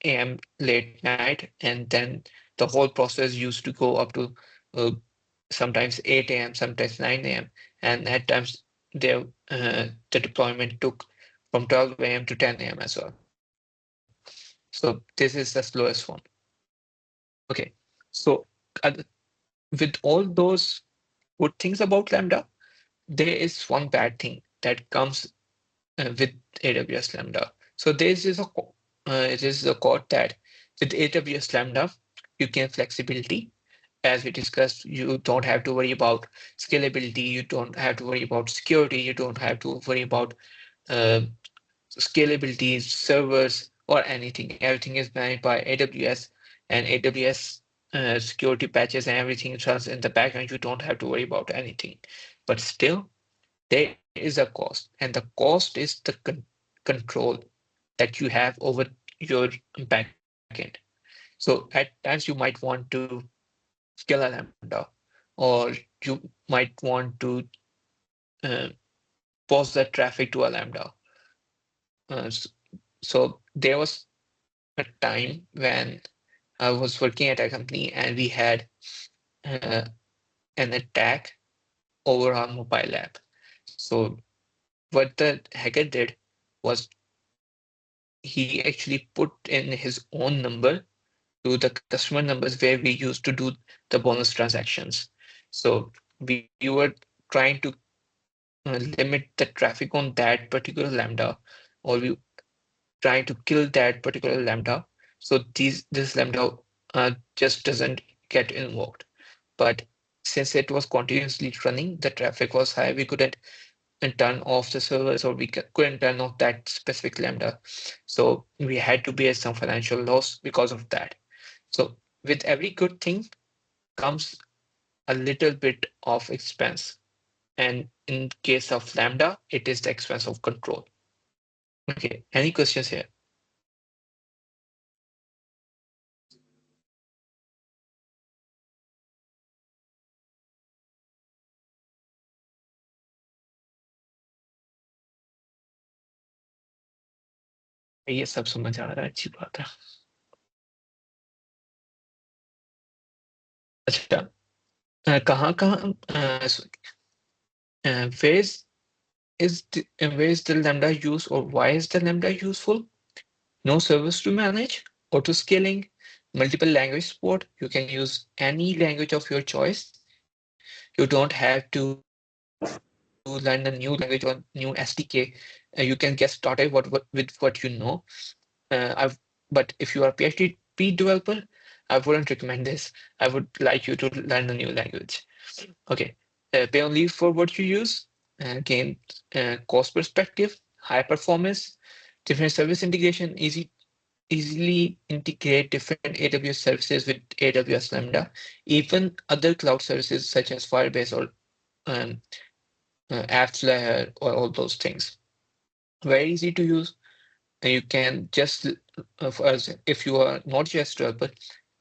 Speaker 3: a.m. late night, and then the whole process used to go up to uh, sometimes 8 a.m., sometimes 9 a.m., and at times the deployment took from 12 a.m. to 10 a.m. as well. So this is the slowest one. Okay, so uh, with all those good things about Lambda, there is one bad thing that comes with AWS Lambda. So it is a code that with AWS Lambda, you gain flexibility. As we discussed, you don't have to worry about scalability. You don't have to worry about security. You don't have to worry about uh, scalability, servers, or anything. Everything is managed by AWS, and AWS security patches and everything runs in the background. You don't have to worry about anything. But still, there is a cost, and the cost is the control that you have over your backend. So at times you might want to scale a Lambda, or you might want to uh, post that traffic to a Lambda. So there was a time when I was working at a company and we had uh, an attack over our mobile app. So what the hacker did was he actually put in his own number to the customer numbers where we used to do the bonus transactions. So we were trying to limit the traffic on that particular Lambda, or we trying to kill that particular Lambda. So this Lambda just doesn't get invoked. But since it was continuously running, the traffic was high. We couldn't turn off the servers, or we couldn't turn off that specific Lambda. So we had to bear some financial loss because of that. So with every good thing comes a little bit of expense. And in case of Lambda, it is the expense of control. Okay, any questions here? ये सब समझ आ रहा है, अच्छी बात है। अच्छा, कहाँ where is the Lambda used, or why is the Lambda useful? No servers to manage, auto scaling, multiple language support. You can use any language of your choice. You don't have to learn a new language or new SDK. You can get started with what you know. But if you are a PhD developer, I wouldn't recommend this. I would like you to learn a new language. Okay, pay only for what you use. Gain cost perspective, high performance, Different service integration, easily integrate different AWS services with AWS Lambda, even other cloud services such as Firebase or um, apps layer or all those things. Very easy to use. And you can just, for us, if you are not just developer,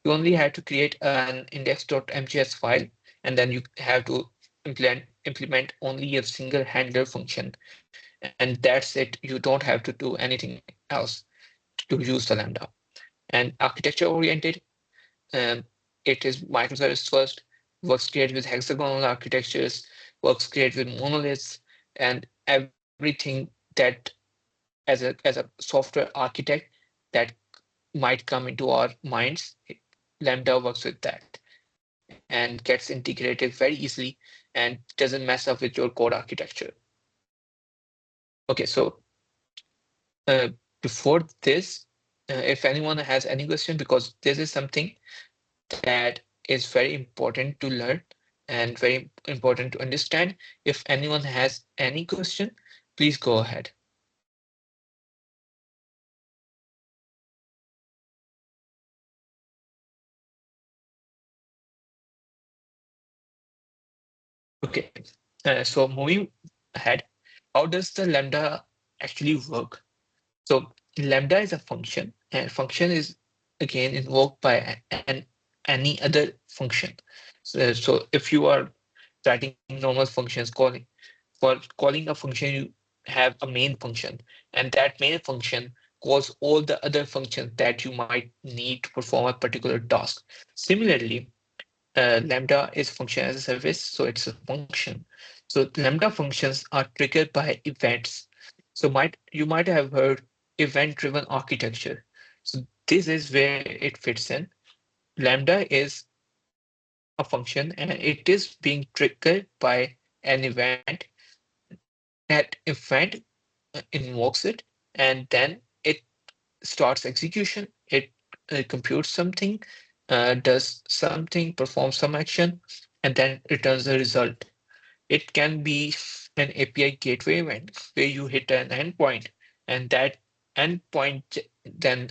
Speaker 3: you only have to create an index.mjs file, and then you have to implement only a single handler function, and that's it. You don't have to do anything else to use the Lambda. And architecture oriented, um, it is microservice first, works great with hexagonal architectures, works great with monoliths, and everything that as a software architect that might come into our minds, Lambda works with that and gets integrated very easily and doesn't mess up with your code architecture. Okay, so uh, before this, if anyone has any question, because this is something that is very important to learn and very important to understand. If anyone has any question, please go ahead. Okay, so moving ahead, how does the Lambda actually work? So Lambda is a function, and function is again invoked by any other function. So if you are writing normal functions, calling a function, you have a main function, and that main function calls all the other functions that you might need to perform a particular task. Similarly, Lambda is function as a service, so it's a function. So Lambda functions are triggered by events. So you might have heard event-driven architecture. So this is where it fits in. Lambda is a function and it is being triggered by an event. That event invokes it, and then it starts execution. It computes something, does something, performs some action, and then returns the result. It can be an API gateway event where you hit an endpoint, and that endpoint then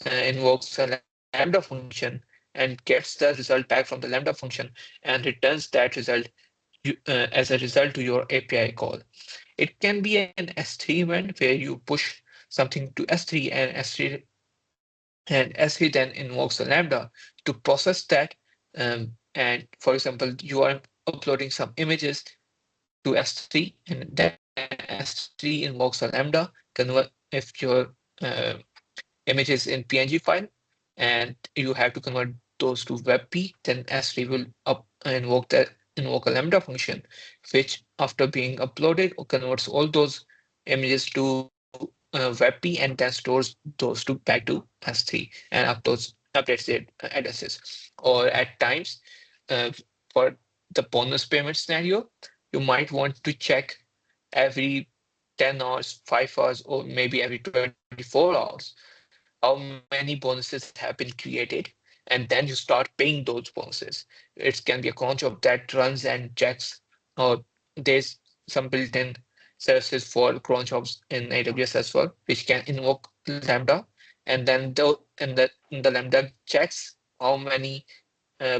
Speaker 3: invokes a Lambda function and gets the result back from the Lambda function and returns that result as a result to your API call. It can be an S3 event where you push something to S3 and S3 then invokes a Lambda to process that. And for example, you are uploading some images to S3, and then S3 invokes a Lambda, convert if your uh, image is in PNG file and you have to convert those to WebP, then S3 will invoke a Lambda function, which after being uploaded converts all those images to WebP and then stores those to back to S3 and updates their addresses. Or at times, uh, for the bonus payment scenario, you might want to check every 10 hours, 5 hours, or maybe every 24 hours how many bonuses have been created, and then you start paying those bonuses. It can be a cron job that runs and checks, or there's some built-in services for cron jobs in AWS as well, which can invoke Lambda, and then the Lambda checks how many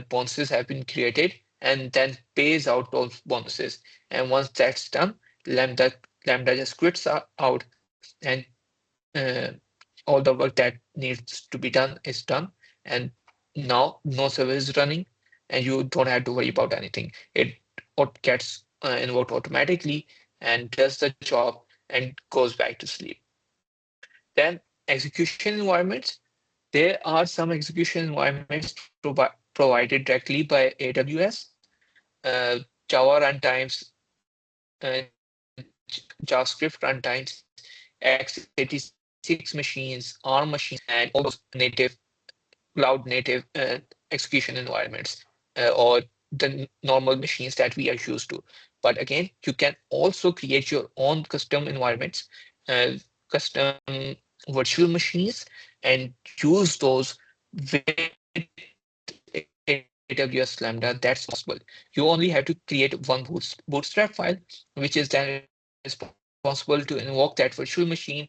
Speaker 3: bonuses have been created and then pays out those bonuses. And once that's done, Lambda Lambda just quits out and uh, all the work that needs to be done is done, and now no server is running and you don't have to worry about anything. It gets invoked automatically and does the job and goes back to sleep. Then execution environments. There are some execution environments provided directly by AWS. uh, Java runtimes, JavaScript runtimes, x86 machines, ARM machines, and all those native cloud native execution environments, or the normal machines that we are used to. But again, you can also create your own custom environments, custom virtual machines, and use those with AWS Lambda. That's possible. You only have to create one bootstrap file, which is then responsible to invoke that virtual machine,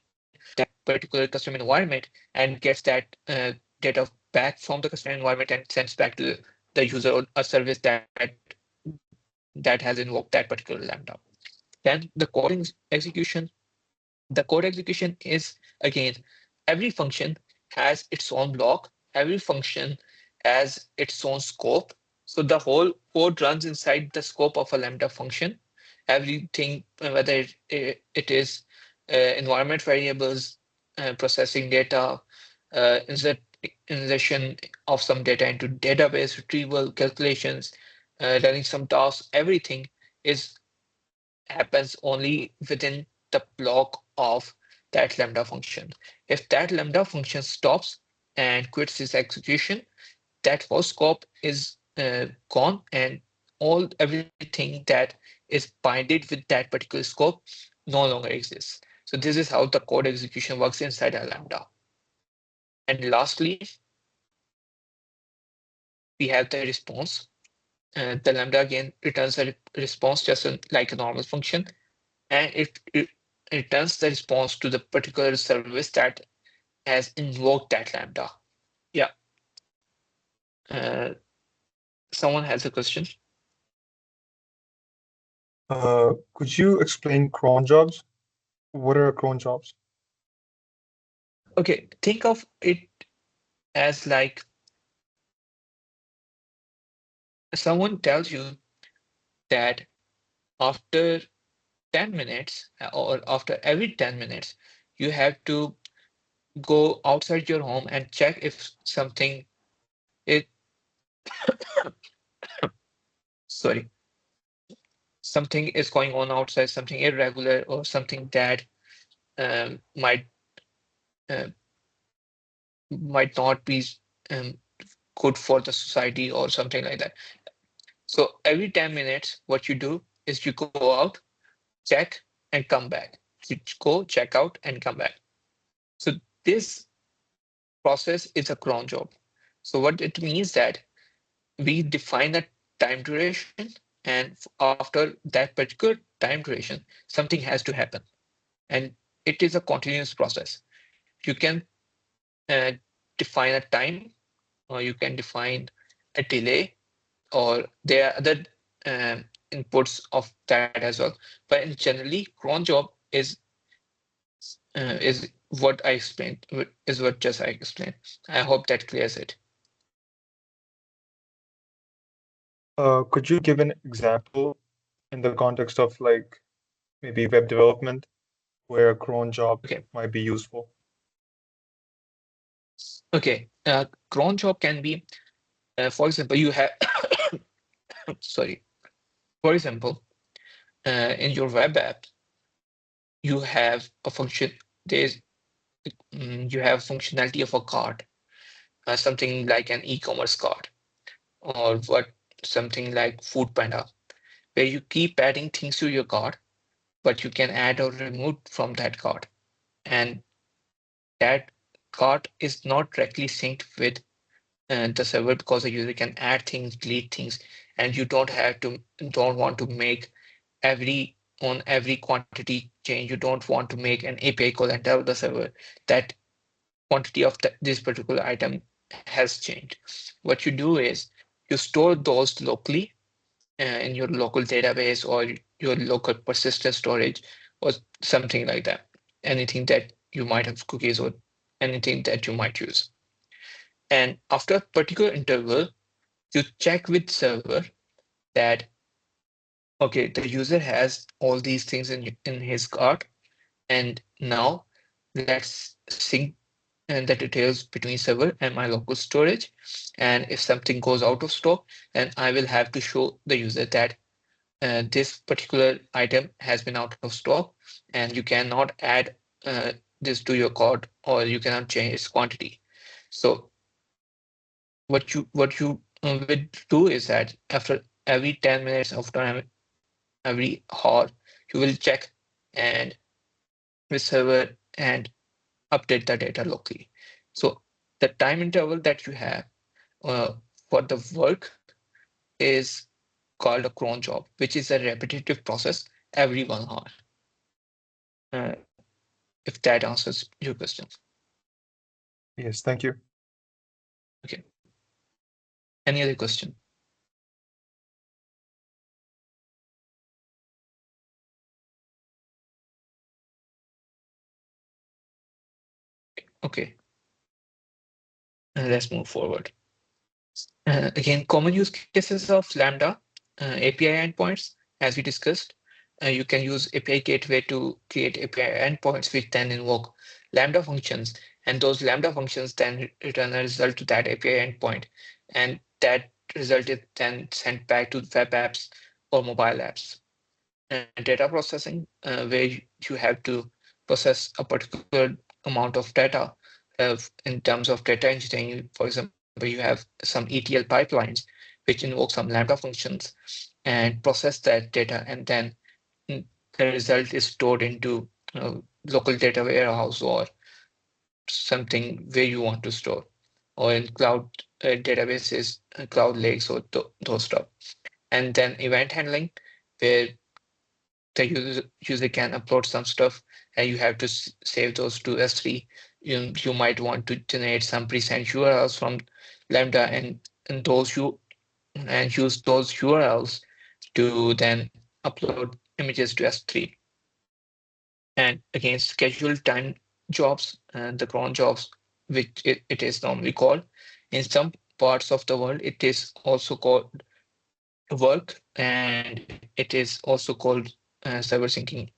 Speaker 3: that particular custom environment and gets that data back from the customer environment and sends back to the user or a service that has invoked that particular Lambda. Then the code execution. The code execution is, again, every function has its own block. Every function has its own scope. So the whole code runs inside the scope of a Lambda function. Everything, whether it is environment variables, processing data, insertion of some data into database, retrieval, calculations, running some tasks, everything is happens only within the block of that Lambda function. If that Lambda function stops and quits its execution, that whole scope is gone, and everything that is binded with that particular scope no longer exists. So this is how the code execution works inside a Lambda. And lastly, we have the response. The Lambda again returns a response just like a normal function, and it returns the response to the particular service that has invoked that Lambda. Yeah. Uh, Someone has a question?
Speaker 9: Could you explain cron jobs? What are cron jobs?
Speaker 3: Okay, think of it as like someone tells you that after 10 minutes or after every 10 minutes, you have to go outside your home and check if something it sorry, something is going on outside, something irregular or something that um, might uh, might not be um, good for the society or something like that. So every 10 minutes, what you do is you go out, check, and come back. You go, check out, and come back. So this process is a cron job. So what it means that we define a time duration, and after that particular time duration, something has to happen. And it is a continuous process. You can uh, define a time, or you can define a delay, or there are other inputs of that as well. But in generally, cron job is what I explained, is what just I explained. I hope that clears it.
Speaker 9: Could you give an example in the context of like maybe web development where a cron job
Speaker 3: Okay.
Speaker 9: might be useful?
Speaker 3: Okay. Cron job can be, for example, you have, sorry. For example, in your web app, you have a function. There's you have functionality of a card, something like an e-commerce card, or what something like Food Panda, where you keep adding things to your cart, but you can add or remove from that cart. And that cart is not directly synced with the server because the user can add things, delete things, and you don't want to make every quantity change. You don't want to make an API call and tell the server that quantity of this particular item has changed. What you do is you store those locally in your local database or your local persistent storage or something like that. Anything that you might have cookies or anything that you might use. And after a particular interval, you check with server that, okay, the user has all these things in his cart. And now let's sync the details between server and my local storage. And if something goes out of stock, then I will have to show the user that this particular item has been out of stock and you cannot add this to your cart or you cannot change its quantity. So what you would do is that after every 10 minutes, after every hour, you will check and with server and update the data locally. So the time interval that you have uh, for the work is called a cron job, which is a repetitive process every 1 hour. Uh, if that answers your question.
Speaker 9: Yes, thank you.
Speaker 3: Okay. Any other question? Okay. Let's move forward. Again, common use cases of Lambda API endpoints, as we discussed. You can use API gateway to create API endpoints, which then invoke Lambda functions, and those Lambda functions then return a result to that API endpoint, and that result is then sent back to web apps or mobile apps. And data processing, where you have to process a particular amount of data in terms of data engineering. For example, you have some ETL pipelines which invoke some Lambda functions and process that data, and then the result is stored into local data warehouse or something where you want to store, or in cloud databases, cloud lakes, or those stuff. And then event handling, where the user can upload some stuff and you have to save those to S3. You might want to generate some present URLs from Lambda, and those you and use those URLs to then upload images to S3. And again, scheduled time jobs and the cron jobs, which it is normally called. In some parts of the world, it is also called work, and it is also called server syncing.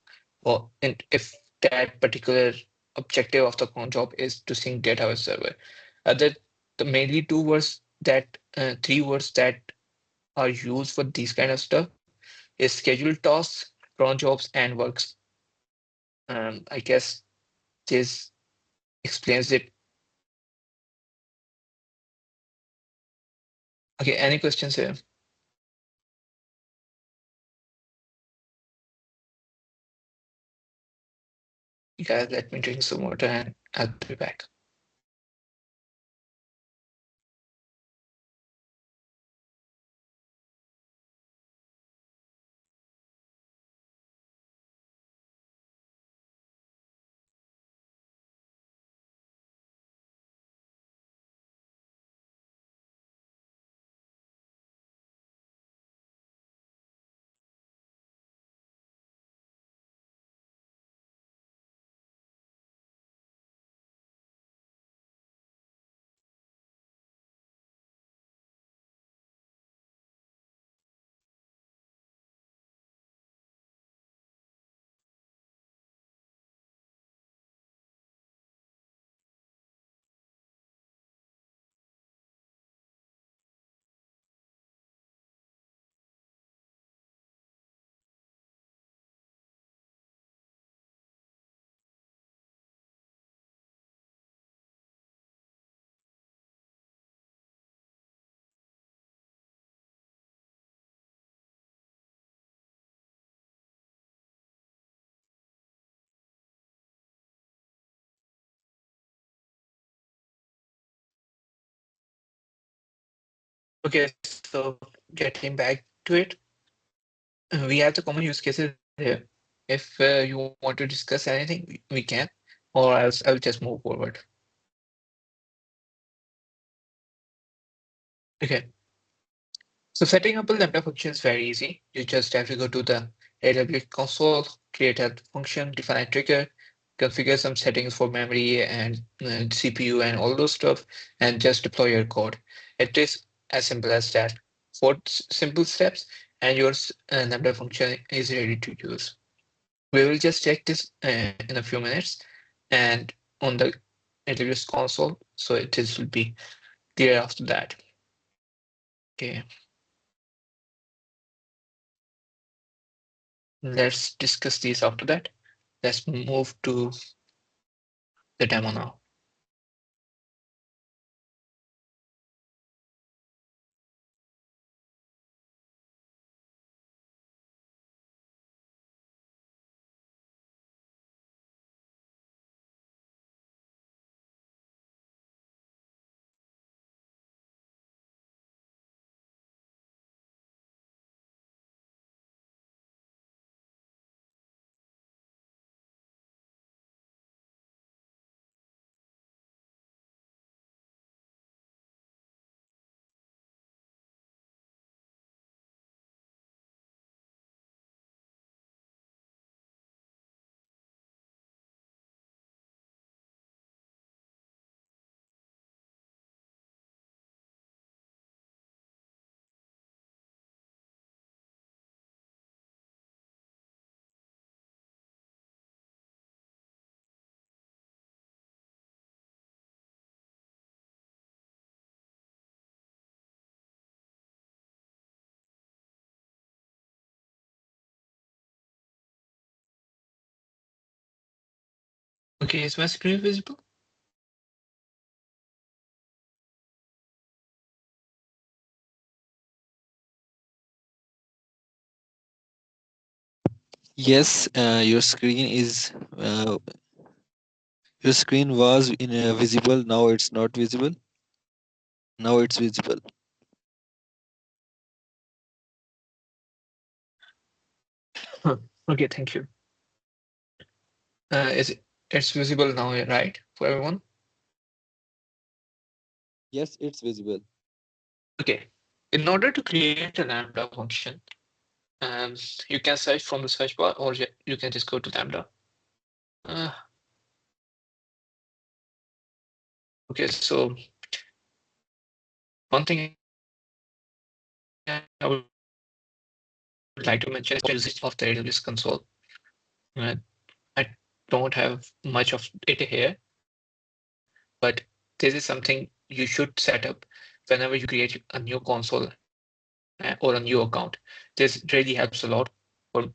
Speaker 3: Or and if that particular objective of the cron job is to sync data with server. Other the mainly two words that three words that are used for these kind of stuff is scheduled tasks, cron jobs, and works. I guess this explains it. Okay, any questions here? You guys, let me drink some water and I'll be back. Okay, so getting back to it, we have the common use cases here. If you want to discuss anything, we can, or else I'll just move forward. Okay, so setting up a Lambda function is very easy. You just have to go to the AWS console, create a function, define a trigger, configure some settings for memory and CPU and all those stuff, and just deploy your code. It is as simple as that. Four simple steps, and your Lambda function is ready to use. We will just check this in a few minutes and on the AWS console, so it is will be clear after that. Okay. Let's discuss these after that. Let's move to the demo now. Okay, is my screen visible?
Speaker 5: Yes, your screen was visible. Now it's not visible. Now it's visible.
Speaker 3: Okay, thank you. It's visible now, right, for everyone?
Speaker 5: Yes, it's visible.
Speaker 3: Okay. In order to create a Lambda function, you can search from the search bar, or you can just go to Lambda. Okay, so one thing I would like to mention is the usage of the AWS console. I don't have much of it here, but this is something you should set up whenever you create a new console or a new account. This really helps a lot for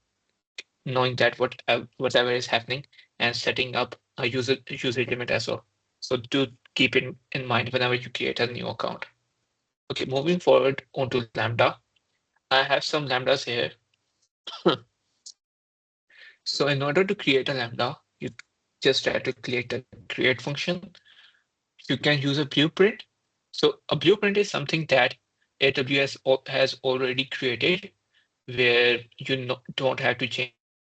Speaker 3: knowing that whatever is happening and setting up a usage limit as well. So do keep it in mind whenever you create a new account. Okay, moving forward onto Lambda. I have some Lambdas here. So in order to create a Lambda, you just try to create a create function. You can use a blueprint. So a blueprint is something that AWS has already created where you don't have to change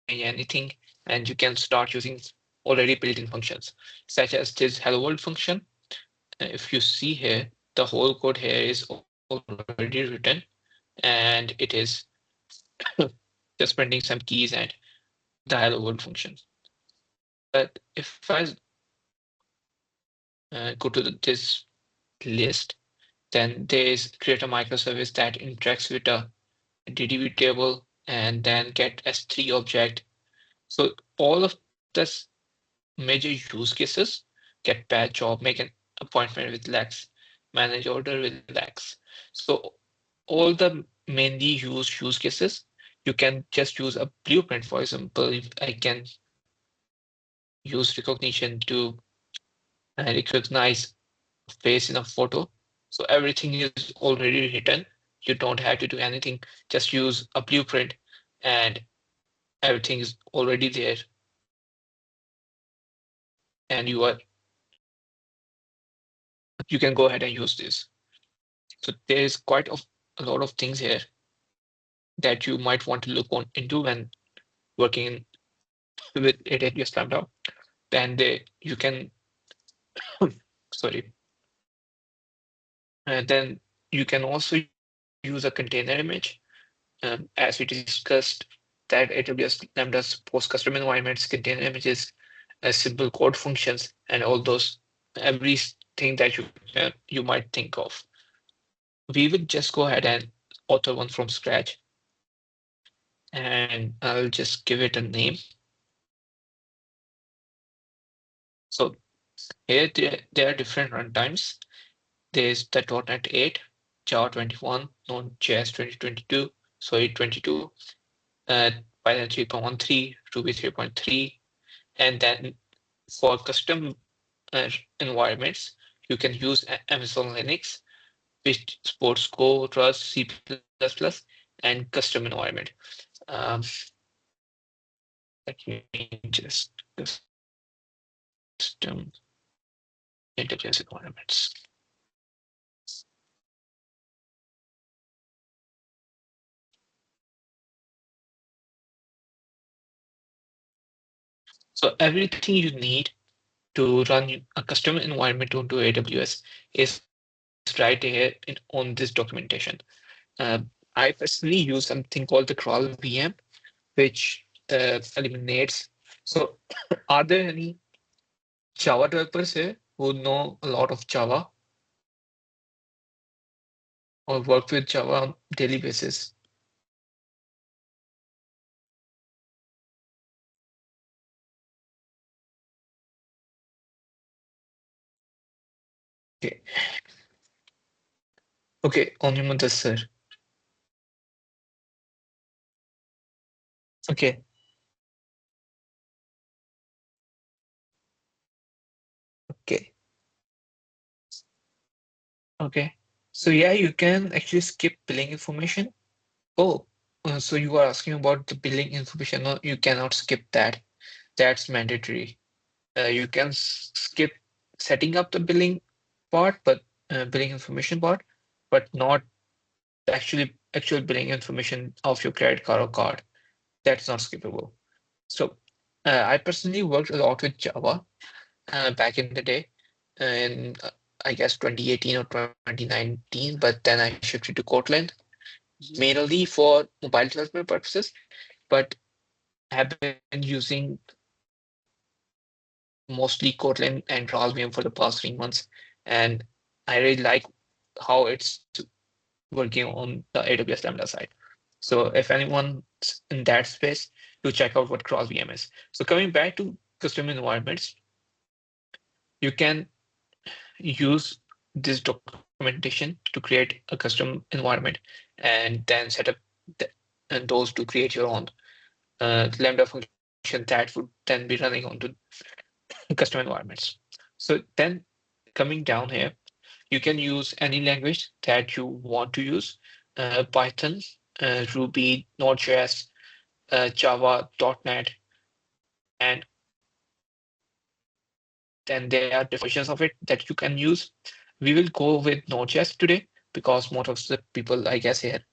Speaker 3: anything and you can start using already built-in functions, such as this hello world function. If you see here, the whole code here is already written and it is just printing some keys and the hello world function. But if I go to this list, then there is create a microservice that interacts with a DDB table and then get S3 object. So all of this major use cases get batch job, make an appointment with Lex, manage order with Lex. So all the mainly used use cases, you can just use a blueprint. For example, if I can use recognition to recognize face in a photo. So everything is already written. You don't have to do anything. Just use a blueprint and everything is already there. And you can go ahead and use this. So there is quite a lot of things here that you might want to look into when working with AWS Lambda. Then you can, sorry, then you can also use a container image. As we discussed, that AWS Lambda supports custom environments, container images, simple code functions, and all those everything that you might think of. We will just go ahead and author one from scratch, and I'll just give it a name. So here there are different runtimes. There's the .NET 8, Java 21, Node.js 2022, sorry 22, uh, Python 3.13, Ruby 3.3, and then for custom environments, you can use Amazon Linux, which supports Go, Rust, C++, and custom environment. Um, Let me just custom AWS environments. So everything you need to run a custom environment onto AWS is right here on this documentation. Uh, I personally use something called the crawl VM, which eliminates. So, are there any Java developers here who know a lot of Java or work with Java on daily basis? Okay, okay, only Mudassar. Okay, Okay. So yeah, you can actually skip billing information. Oh, so you are asking about the billing information. No, you cannot skip that. That's mandatory. You can skip setting up the billing part, but billing information part, but not the actual billing information of your credit card or card. That's not skippable. So I personally worked a lot with Java back in the day, in I guess 2018 or 2019, but then I shifted to Kotlin mainly for mobile development purposes, but have been using mostly Kotlin and GraalVM for the past 3 months, and I really like how it's working on the AWS Lambda side. So if anyone's in that space, to check out what GraalVM is. So coming back to custom environments, you can use this documentation to create a custom environment and then set up the, and those to create your own Lambda function that would then be running onto custom environments. So then coming down here, you can use any language that you want to use, Python, Ruby, Node.js, Java, .NET, and then there are different versions of it that you can use. We will go with Node.js today because most of the people, I guess, here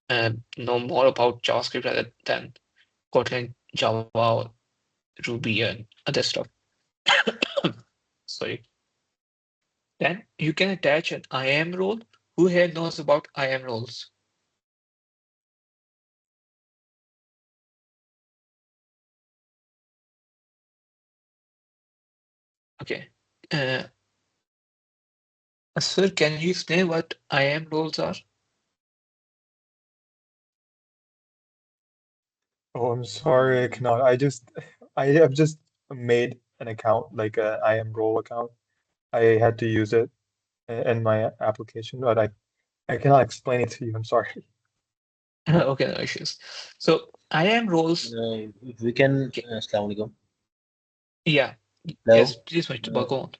Speaker 3: know more about JavaScript rather than Kotlin, Java, Ruby, and other stuff. Sorry. Then you can attach an IAM role. Who here knows about IAM roles? Okay. Sir, can you explain what IAM roles are?
Speaker 9: Oh, I'm sorry, I cannot. I have just made an account, like a IAM role account. I had to use it in my application, but I cannot explain it to you. I'm sorry.
Speaker 3: Okay, no issues. So IAM roles,
Speaker 10: We can,
Speaker 3: okay,
Speaker 10: Assalamu alaikum.
Speaker 3: yeah,
Speaker 10: Hello.
Speaker 3: yes, please, Mr.
Speaker 10: Uh,
Speaker 3: Go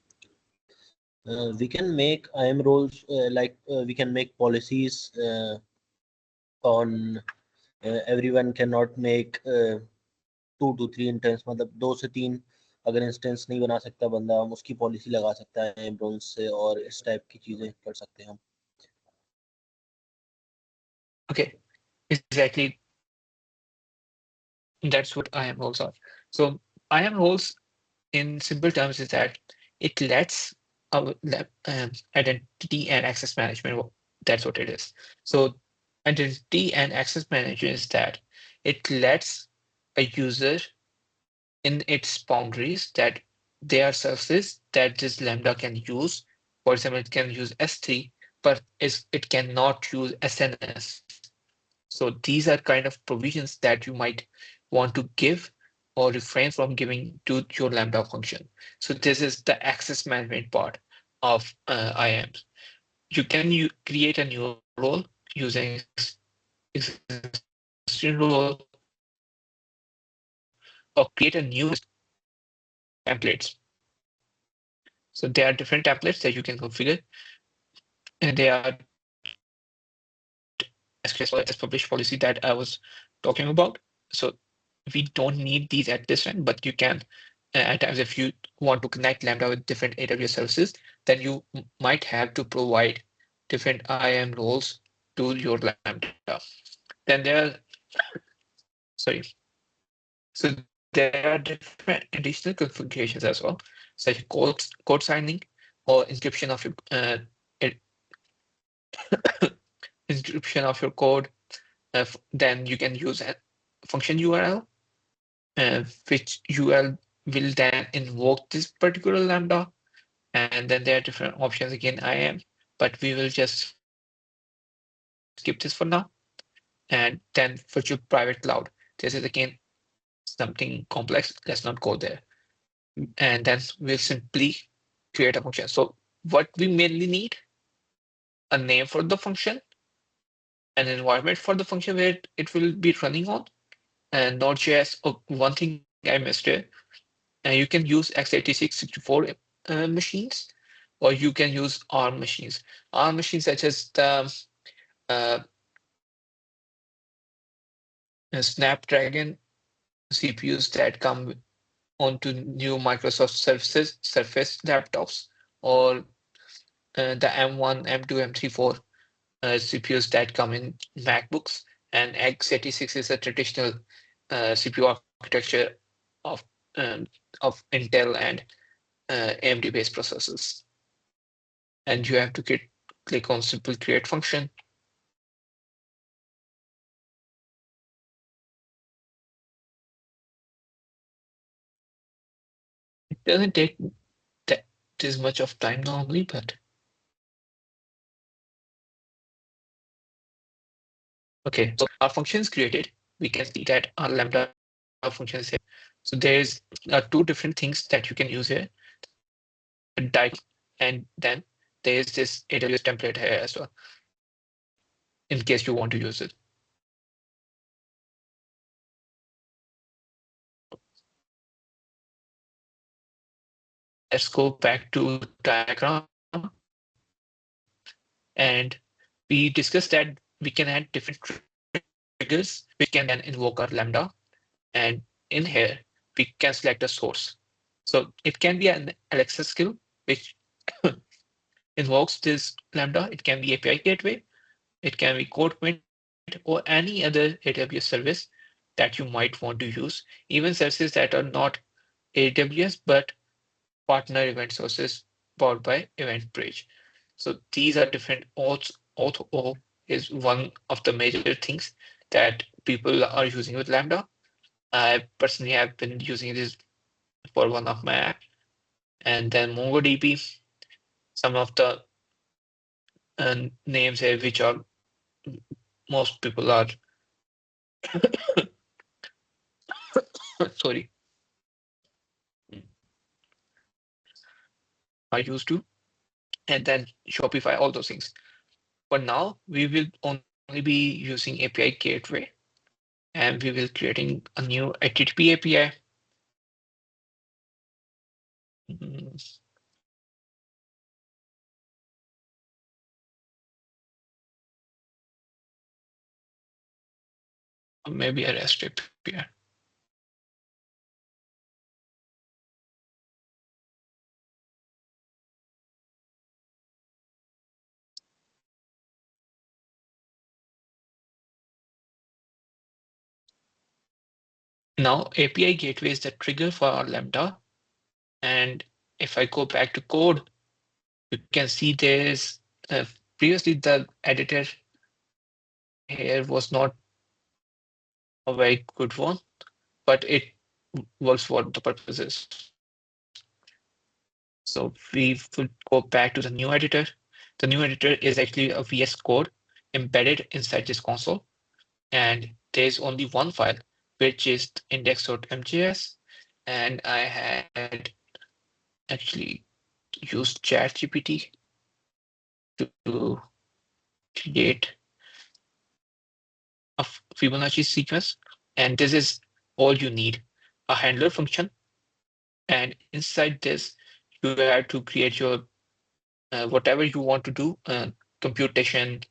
Speaker 3: on.
Speaker 10: we can make IAM roles, we can make policies on everyone cannot make 2 to 3 instance, मतलब 2 से 3 अगर instance नहीं बना सकता बंदा, हम उसकी policy लगा सकता है IAM roles से, और इस टाइप की चीजें कर सकते हैं हम.
Speaker 3: Okay, exactly. That's what IAM roles are. So IAM roles, in simple terms, is that it lets our identity and access management. That's what it is. So identity and access management is that it lets a user in its boundaries that there are services that this Lambda can use. For example, it can use S3, but it cannot use SNS. So these are kind of provisions that you might want to give or refrain from giving to your Lambda function. So this is the access management part of IAMs. You can create a new role using existing role or create a new templates. So there are different templates that you can configure, and they are SQS publish policy that I was talking about. So we don't need these at this time, but you can at times if you want to connect Lambda with different AWS services, then you might have to provide different IAM roles to your Lambda. Then there are, sorry, so there are different additional configurations as well, such as code signing or encryption of your e- encryption of your code. Then you can use a function URL, which URL will then invoke this particular Lambda. And then there are different options again, IAM, but we will just skip this for now. And then virtual private cloud. This is again something complex. Let's not go there. And then we'll simply create a function. So what we mainly need, a name for the function, an environment for the function where it will be running on, and Node.js. Oh, one thing I missed here, you can use x86 64 machines, or you can use ARM machines. ARM machines such as the Snapdragon CPUs that come onto new Microsoft Surface laptops, or the M1, M2, M3, 4 CPUs that come in MacBooks, and x86 is a traditional CPU architecture of um, of Intel and AMD-based processors. And you have to click on simple create function. It doesn't take that this much of time normally, but okay. So our function is created. We can see that our Lambda function is here. So there's two different things that you can use here: diagram, and then there's this AWS template here as well, in case you want to use it. Let's go back to diagram. And we discussed that we can add different triggers which can then invoke our Lambda. And in here, we can select a source. So it can be an Alexa skill, which invokes this Lambda. It can be API gateway. It can be code commit or any other AWS service that you might want to use. Even services that are not AWS, but partner event sources powered by EventBridge. So these are different auths. Auth is one of the major things that people are using with Lambda. I personally have been using this for one of my apps. And then MongoDB, some of the names here which are most people are sorry are used to, and then Shopify, all those things. But now we will only be using API gateway, and we will creating a new HTTP API. Maybe a REST API. Now API gateway is the trigger for our Lambda. And if I go back to code, you can see there's previously the editor here was not a very good one, but it works for the purposes. So we would go back to the new editor. The new editor is actually a VS Code embedded inside this console. And there's only one file, which is index.mjs. And I had actually used ChatGPT to create a Fibonacci sequence. And this is all you need: a handler function. And inside this, you have to create your whatever you want to do, computation,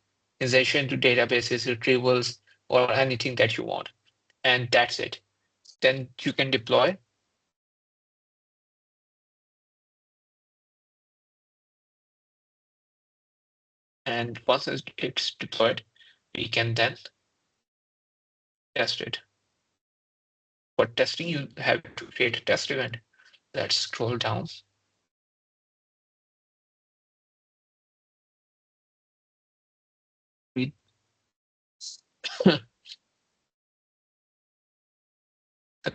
Speaker 3: insertion to databases, retrievals, or anything that you want. And that's it. Then you can deploy. And once it's deployed, we can then test it. For testing, you have to create a test event. Let's scroll down. We the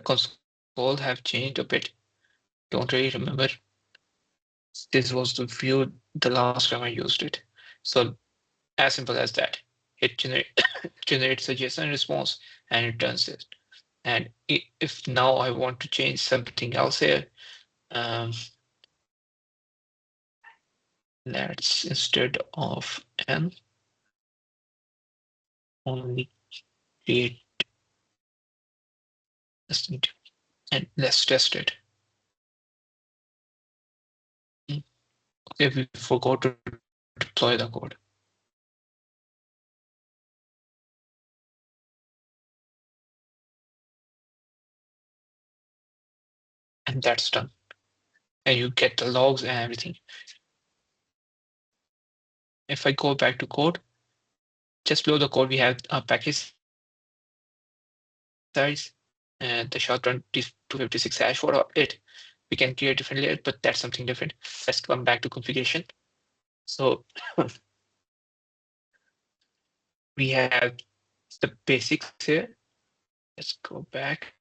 Speaker 3: console have changed a bit. Don't really remember. This was the view the last time I used it. So as simple as that. It generates a JSON response and it returns it. And if now I want to change something else here, let's instead of n only create and let's test it. if we forgot to deploy the code. And that's done. And you get the logs and everything. If I go back to code, just below the code, we have a package size and the SHA-256 hash for it. We can create different layers, but that's something different. Let's come back to configuration. So we have the basics here. Let's go back.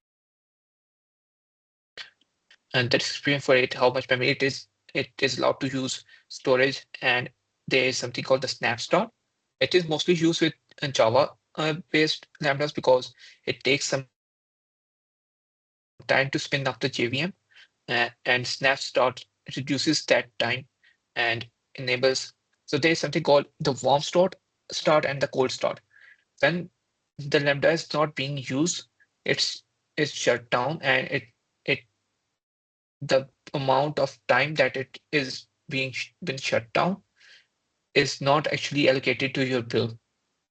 Speaker 3: And the description for it, how much memory it is. It is allowed to use storage, and there is something called the snapshot. It is mostly used with Java based lambdas because it takes some time to spin up the JVM, and snapshot reduces that time and enables. So there is something called the warm start and the cold start. When the lambda is not being used, it's shut down, and it the amount of time that it is been shut down is not actually allocated to your bill.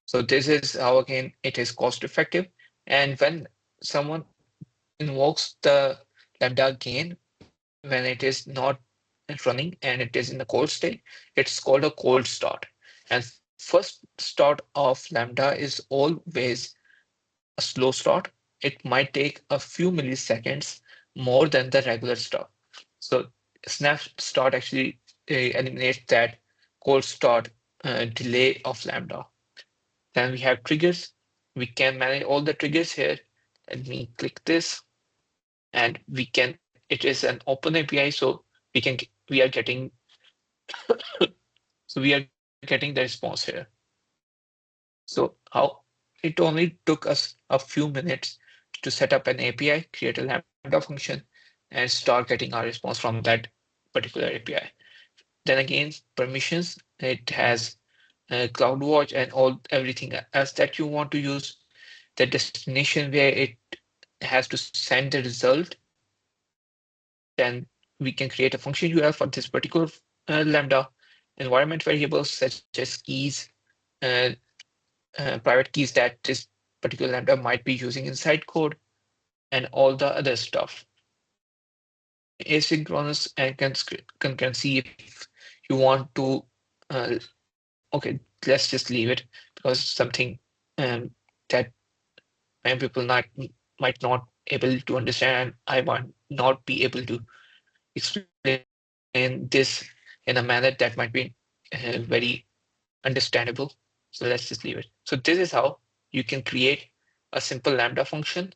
Speaker 3: So this is how again it is cost effective. And when someone invokes the lambda again when it is not running and it is in the cold state, it's called a cold start. And first start of lambda is always a slow start. It might take a few milliseconds more than the regular start. So snap start actually eliminates that cold start delay of lambda. Then we have triggers. We can manage all the triggers here. Let me click this, and we can. It is an open API, so we are getting we are getting the response here. So how it only took us a few minutes to set up an API, create a Lambda function, and start getting our response from that particular API. Then again, permissions. It has CloudWatch and everything else that you want to use. The destination where it has to send the result. Then we can create a function URL for this particular Lambda. Environment variables such as keys, uh, private keys that this particular Lambda might be using inside code, and all the other stuff. Asynchronous and concurrency if you want to, okay, let's just leave it because something that many people might not able to understand. I might not be able to explain this in a manner that might be very understandable. So let's just leave it. So this is how you can create a simple Lambda function,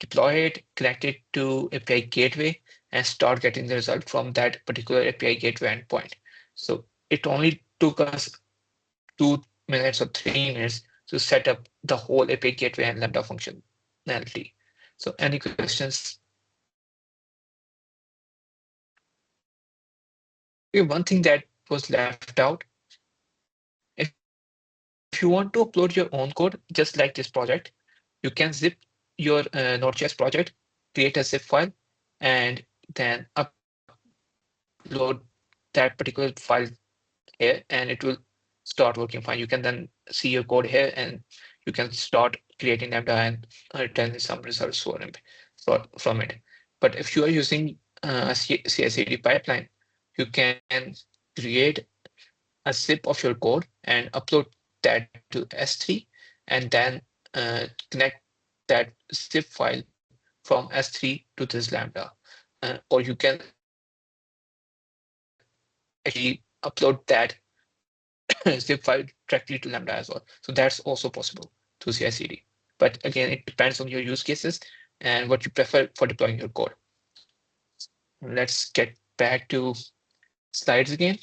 Speaker 3: deploy it, connect it to API gateway, and start getting the result from that particular API gateway endpoint. So it only took us 2 minutes or 3 minutes to set up the whole API gateway and Lambda functionality. So any questions? Okay, one thing that was left out, if you want to upload your own code, just like this project, you can zip your Node.js project, create a zip file, and then upload that particular file here, and it will start working fine. You can then see your code here, and you can start creating Lambda and return some results from it. But if you are using a CI/CD pipeline, you can create a zip of your code and upload that to S3, and then connect that zip file from S3 to this Lambda. Or you can actually upload that zip file directly to Lambda as well. So that's also possible through CI/CD. But again, it depends on your use cases and what you prefer for deploying your code. Let's get back to slides again.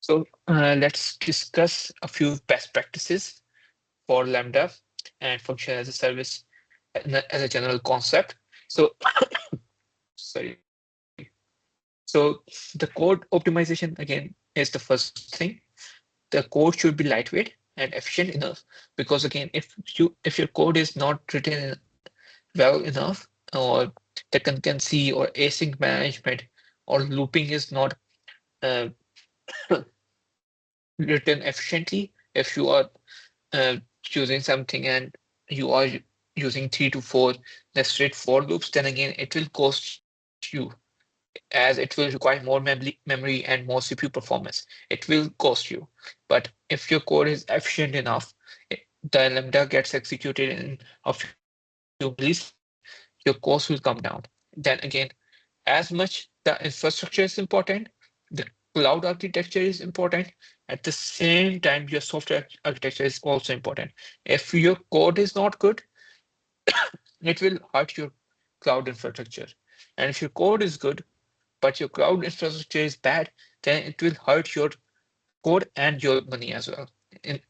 Speaker 3: So let's discuss a few best practices for Lambda and function as a service as a general concept. So, sorry. So the code optimization again is the first thing. The code should be lightweight and efficient enough. Because again, if your code is not written well enough, or the concurrency or async management or looping is not uh, written efficiently, if you are choosing something and you are using 3 to 4 nested for loops, then again it will cost you, as it will require more memory and more CPU performance. It will cost you. But if your code is efficient enough, the Lambda gets executed in a few milliseconds, your cost will come down. Then again, as much the infrastructure is important, the cloud architecture is important, at the same time, your software architecture is also important. If your code is not good, it will hurt your cloud infrastructure. And if your code is good, but your cloud infrastructure is bad, then it will hurt your code and your money as well,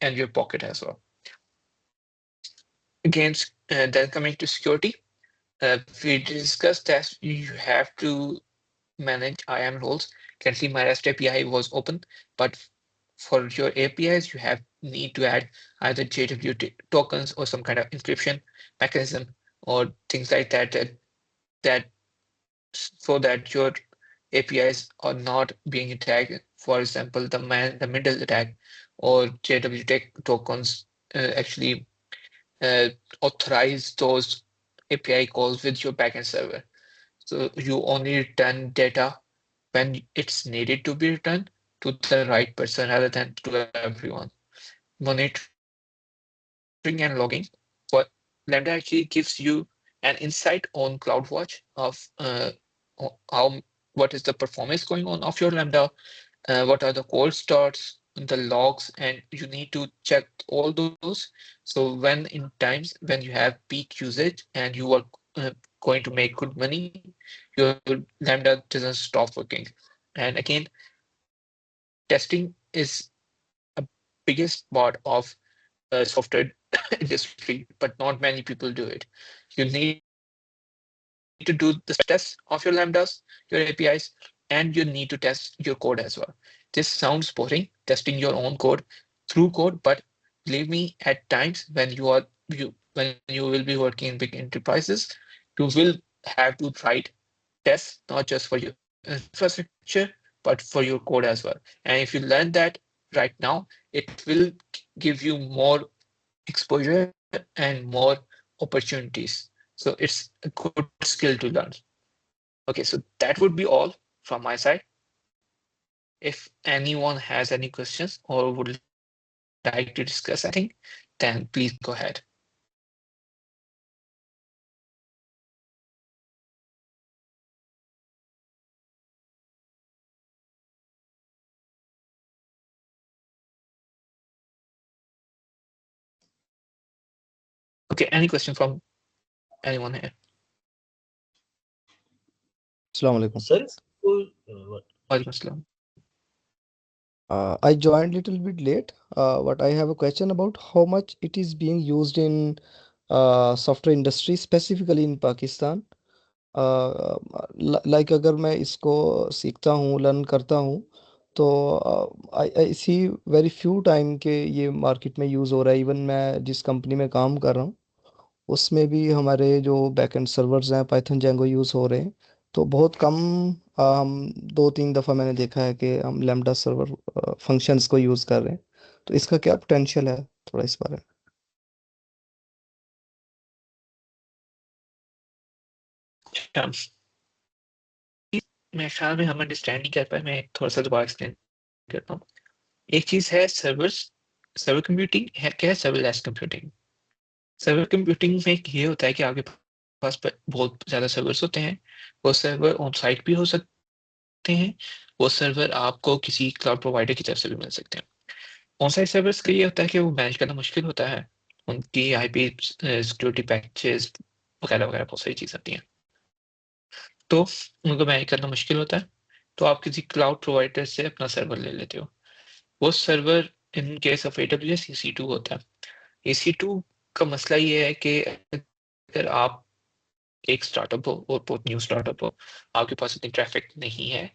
Speaker 3: and your pocket as well. Against then coming to security, we discussed that you have to manage IAM roles. Currently, my REST API was open, but for your APIs, you have need to add either JWT tokens or some kind of encryption mechanism or things like that, that so that your APIs are not being attacked. For example, the middle attack or JWT tokens actually uh, authorize those API calls with your backend server. So you only return data when it's needed to be returned to the right person rather than to everyone. Monitoring and logging. What Lambda actually gives you an insight on CloudWatch of how what is the performance going on of your Lambda, what are the cold starts, the logs, and you need to check all those. So when in times when you have peak usage and you are going to make good money, your Lambda doesn't stop working. And again, testing is a biggest part of software industry, but not many people do it. You need to do the stress tests of your Lambdas, your APIs, and you need to test your code as well. This sounds boring, testing your own code through code, but believe me, at times when you will be working in big enterprises, you will have to write tests not just for your infrastructure, but for your code as well. And if you learn that right now, it will give you more exposure and more opportunities. So it's a good skill to learn. Okay, so that would be all from my side. If anyone has any questions or would like to discuss anything, then please go ahead. Okay, any question from anyone here?
Speaker 11: Assalamu alaikum.
Speaker 10: Sir, what?
Speaker 3: Walaikum assalam.
Speaker 11: I joined little bit late, but I have a question about how much it is being used in software industry, specifically in Pakistan. Like अगर मैं इसको सीखता हूँ, learn करता हूँ, तो आई सी very few time के ये मार्केट में यूज़ हो रहा है। इवन मैं जिस कंपनी में काम कर रहा हूँ, उसमें भी हमारे जो बैकएंड सर्वर्स हैं पाइथन जैंगो यूज़ हो रहे हैं। तो बहुत कम हम 2-3 दफ़ा मैंने देखा है कि हम लैम्डा सर्वर फंक्शंस को यूज़ कर रहे हैं। तो इसका क्या पोटेंशियल है, थोड़ा इस बारे में?
Speaker 3: अच्छा, मेरे ख्याल में हम अंडरस्टैंड नहीं कर पाए, मैं थोड़ा सा दोबारा एक्सप्लेन करता हूँ। एक चीज है सर्वर्स, सर्वर कंप्यूटिंग है, क्या है सर्वरलेस कंप्यूटिंग। सर्वर कंप्यूटिंग में ये होता है कि आपके पास बहुत ज्यादा सर्वर्स होते हैं। वो सर्वर ऑन साइट भी हो सकते हैं, वो सर्वर आपको किसी क्लाउड प्रोवाइडर की तरफ से भी मिल सकते हैं। ऑन साइट सर्वर्स का ये होता है कि वो मैनेज करना मुश्किल होता है, उनकी आईपी सिक्योरिटी पैचेस वगैरह वगैरह बहुत सारी चीज़ आती हैं, तो उनको मैनेज करना मुश्किल होता है। तो आप किसी क्लाउड प्रोवाइडर से अपना सर्वर ले लेते हो। वो server in case of AWS EC2 होता है। EC2 का मसला ये है कि अगर आप एक स्टार्टअप हो और बहुत न्यू स्टार्टअप हो, आपके पास इतनी ट्रैफिक नहीं है,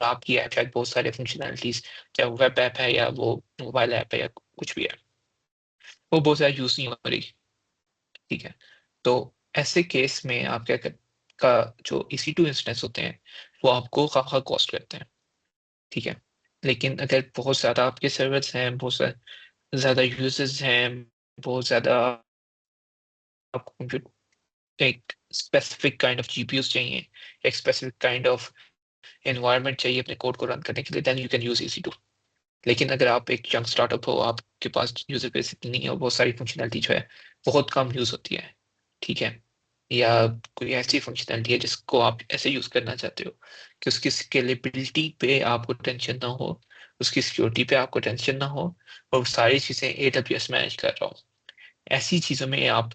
Speaker 3: आपकी ऐप शायद बहुत सारे फंक्शनैलिटीज, चाहे वेब ऐप है या वो मोबाइल ऐप है या कुछ भी है, वो बहुत ज़्यादा यूज नहीं हो रही, ठीक है। तो ऐसे केस में आप क्या का जो EC2 इंस्टेंस होते हैं वो आपको खासा कॉस्ट करते हैं, ठीक है। लेकिन अगर बहुत ज़्यादा आपके सर्वर्स हैं, बहुत ज़्यादा यूजर्स हैं, बहुत ज़्यादा आपको कंप्यूटर एक स्पेसिफिक काइंड ऑफ GPUs चाहिए, एक स्पेसिफिक काइंड ऑफ एनवायरनमेंट चाहिए अपने कोड को रन करने के लिए, then you can use EC2। लेकिन अगर आप एक यंग स्टार्टअप हो, आपके पास यूजर बेस इतनी नहीं है और बहुत सारी फंक्शनैलिटी जो है बहुत कम यूज होती है, ठीक है, या कोई ऐसी फंक्शनैलिटी है जिसको आप ऐसे यूज करना चाहते हो कि उसकी स्केलेबिलिटी पे आपको टेंशन ना हो, उसकी सिक्योरिटी पे आपको टेंशन ना हो, और सारी चीजें AWS मैनेज कर रहा हो, ऐसी चीजों में आप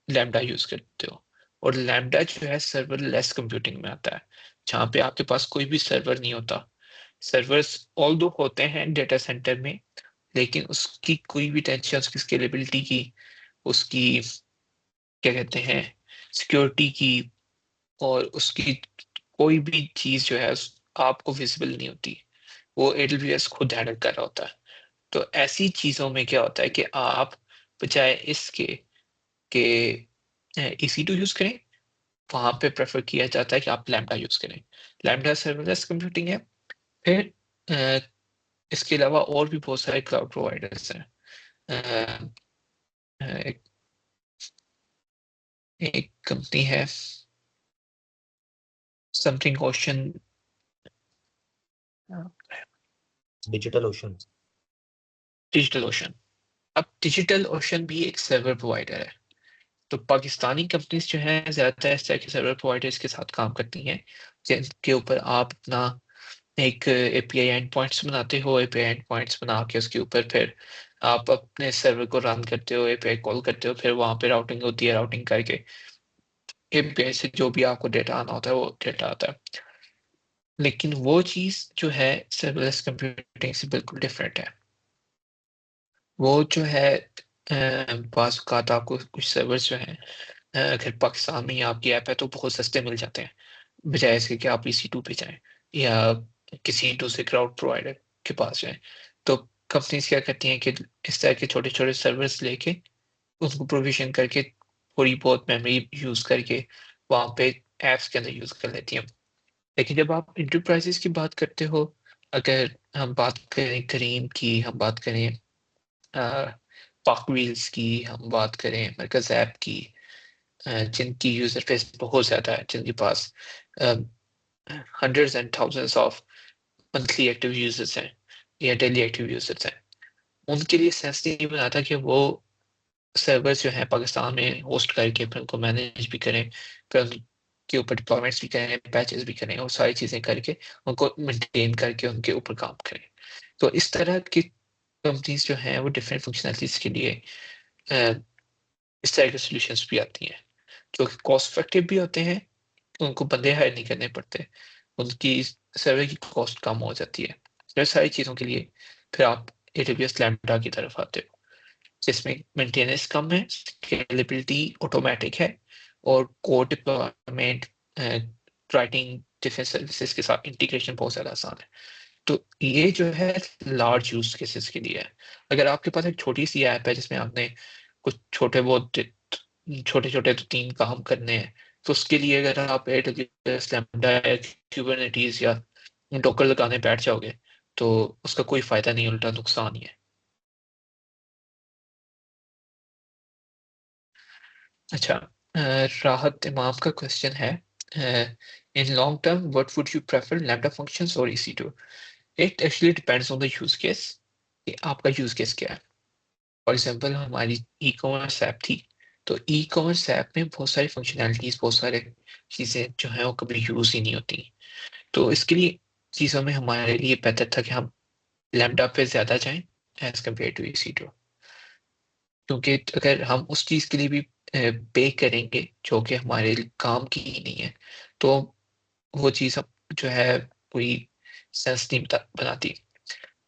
Speaker 3: लैम्डा यूज करते हो। और लैम्डा जो है सर्वरलेस कंप्यूटिंग में आता है, जहाँ पे आपके पास कोई भी सर्वर नहीं होता। सर्वर्स ऑल दो होते हैं डेटा सेंटर में, लेकिन उसकी कोई भी टेंशन, उसकी स्केलेबिलिटी की, उसकी क्या कहते हैं सिक्योरिटी की, और उसकी कोई भी चीज जो है आपको विजिबल नहीं होती, वो AWS खुद हैंडल कर रहा होता है। तो ऐसी चीजों में क्या होता है कि आप बजाय इसके कि EC2 यूज करें, वहां पे प्रेफर किया जाता है कि आप लैम्डा यूज करें। लैम्डा सर्वरलेस कंप्यूटिंग है। फिर इसके अलावा और भी बहुत सारे क्लाउड प्रोवाइडर्स हैं। एक, एक कंपनी है something ocean,
Speaker 10: digital ocean.
Speaker 3: Digital ocean. अब डिजिटल ओशन भी एक सर्वर प्रोवाइडर है। तो पाकिस्तानी कंपनीज जो हैं ज्यादातर इस तरह के सर्वर प्रोवाइडर्स के साथ काम करती हैं, जिनके ऊपर आप अपना एक API एंड पॉइंट्स बनाते हो, API एंड पॉइंट्स बना के उसके ऊपर फिर आप अपने सर्वर को रन करते हो, API कॉल करते हो, फिर वहां पे राउटिंग होती है, राउटिंग करके API से जो भी आपको डेटा आना होता है वो डेटा आता है। लेकिन वो चीज जो है सर्वरलेस कंप्यूटिंग से बिल्कुल डिफरेंट है। वो जो है बाज़ औक़ात आपको कुछ सर्वर्स जो हैं, अगर पाकिस्तान में ही आपकी ऐप है तो बहुत सस्ते मिल जाते हैं, बजाय इसके कि आप EC2 पे जाएं या किसी दूसरे क्लाउड प्रोवाइडर के पास जाएं। तो कंपनीज क्या करती हैं कि इस तरह के छोटे छोटे सर्वर्स लेके उनको प्रोविजन करके थोड़ी बहुत मेमोरी यूज करके वहां पे एप्स के अंदर यूज कर लेती हैं। लेकिन जब आप इंटरप्राइजेस की बात करते हो, अगर हम बात करें करीम की, हम बात करें पाक व्हील्स की, हम बात करें मरकज ऐप की, जिनकी यूजर बेस बहुत ज्यादा है, जिनके पास hundreds and thousands of monthly active users हैं या डेली एक्टिव यूजर्स हैं, उनके लिए सेंस नहीं बनाता कि वो सर्वर्स जो हैं पाकिस्तान में होस्ट करके फिर उनको मैनेज भी करें, फिर उनके ऊपर डिप्लॉयमेंट्स भी करें, पैचेस भी करें, और सारी चीज़ें करके उनको मेंटेन करके उनके ऊपर काम करें। तो इस तरह की कंपनीज जो हैं वो डिफरेंट फंक्शनैलिटीज के लिए अ, इस तरह के सॉल्यूशंस भी आती हैं, जो कि कॉस्ट इफेक्टिव भी होते हैं, उनको बंदे हायर नहीं करने पड़ते, उनकी सर्वर की कॉस्ट कम हो जाती है। ये सारी चीज़ों के लिए फिर आप AWS लैम्बडा की तरफ आते हो, जिसमें मेंटेनेंस कम है, स्केलेबिलिटी ऑटोमेटिक है, और code deployment, writing different services के साथ इंटीग्रेशन बहुत ज़्यादा आसान है। तो ये जो है लार्ज यूज केसेस के लिए है। अगर आपके पास एक छोटी सी ऐप है जिसमें आपने कुछ छोटे बहुत छोटे छोटे 2-3 काम करने हैं, तो उसके लिए अगर आप AWS लैम्बडा या कुबरनेटीज या डॉकर लगाने बैठ जाओगे तो उसका कोई फायदा नहीं, उल्टा नुकसान ही है। अच्छा, राहत इमाम का क्वेश्चन है, in long term what would you prefer, lambda functions और EC2? It actually depends on the use case, कि आपका यूज केस क्या है। फॉर एग्जांपल हमारी ई कॉमर्स ऐप थी, तो ई कॉमर्स ऐप में बहुत सारी फंक्शनैलिटीज, बहुत सारे चीज़ें जो हैं वो कभी यूज ही नहीं होती। तो इसके लिए चीज़ों में हमारे लिए बेहतर था कि हम लैम्बडा पे ज़्यादा जाएं एज कम्पेयर टू EC2, क्योंकि अगर हम उस चीज़ के लिए भी पे करेंगे जो कि हमारे काम की ही नहीं है, तो वो चीज़ जो है कोई सेंस नहीं बनाती।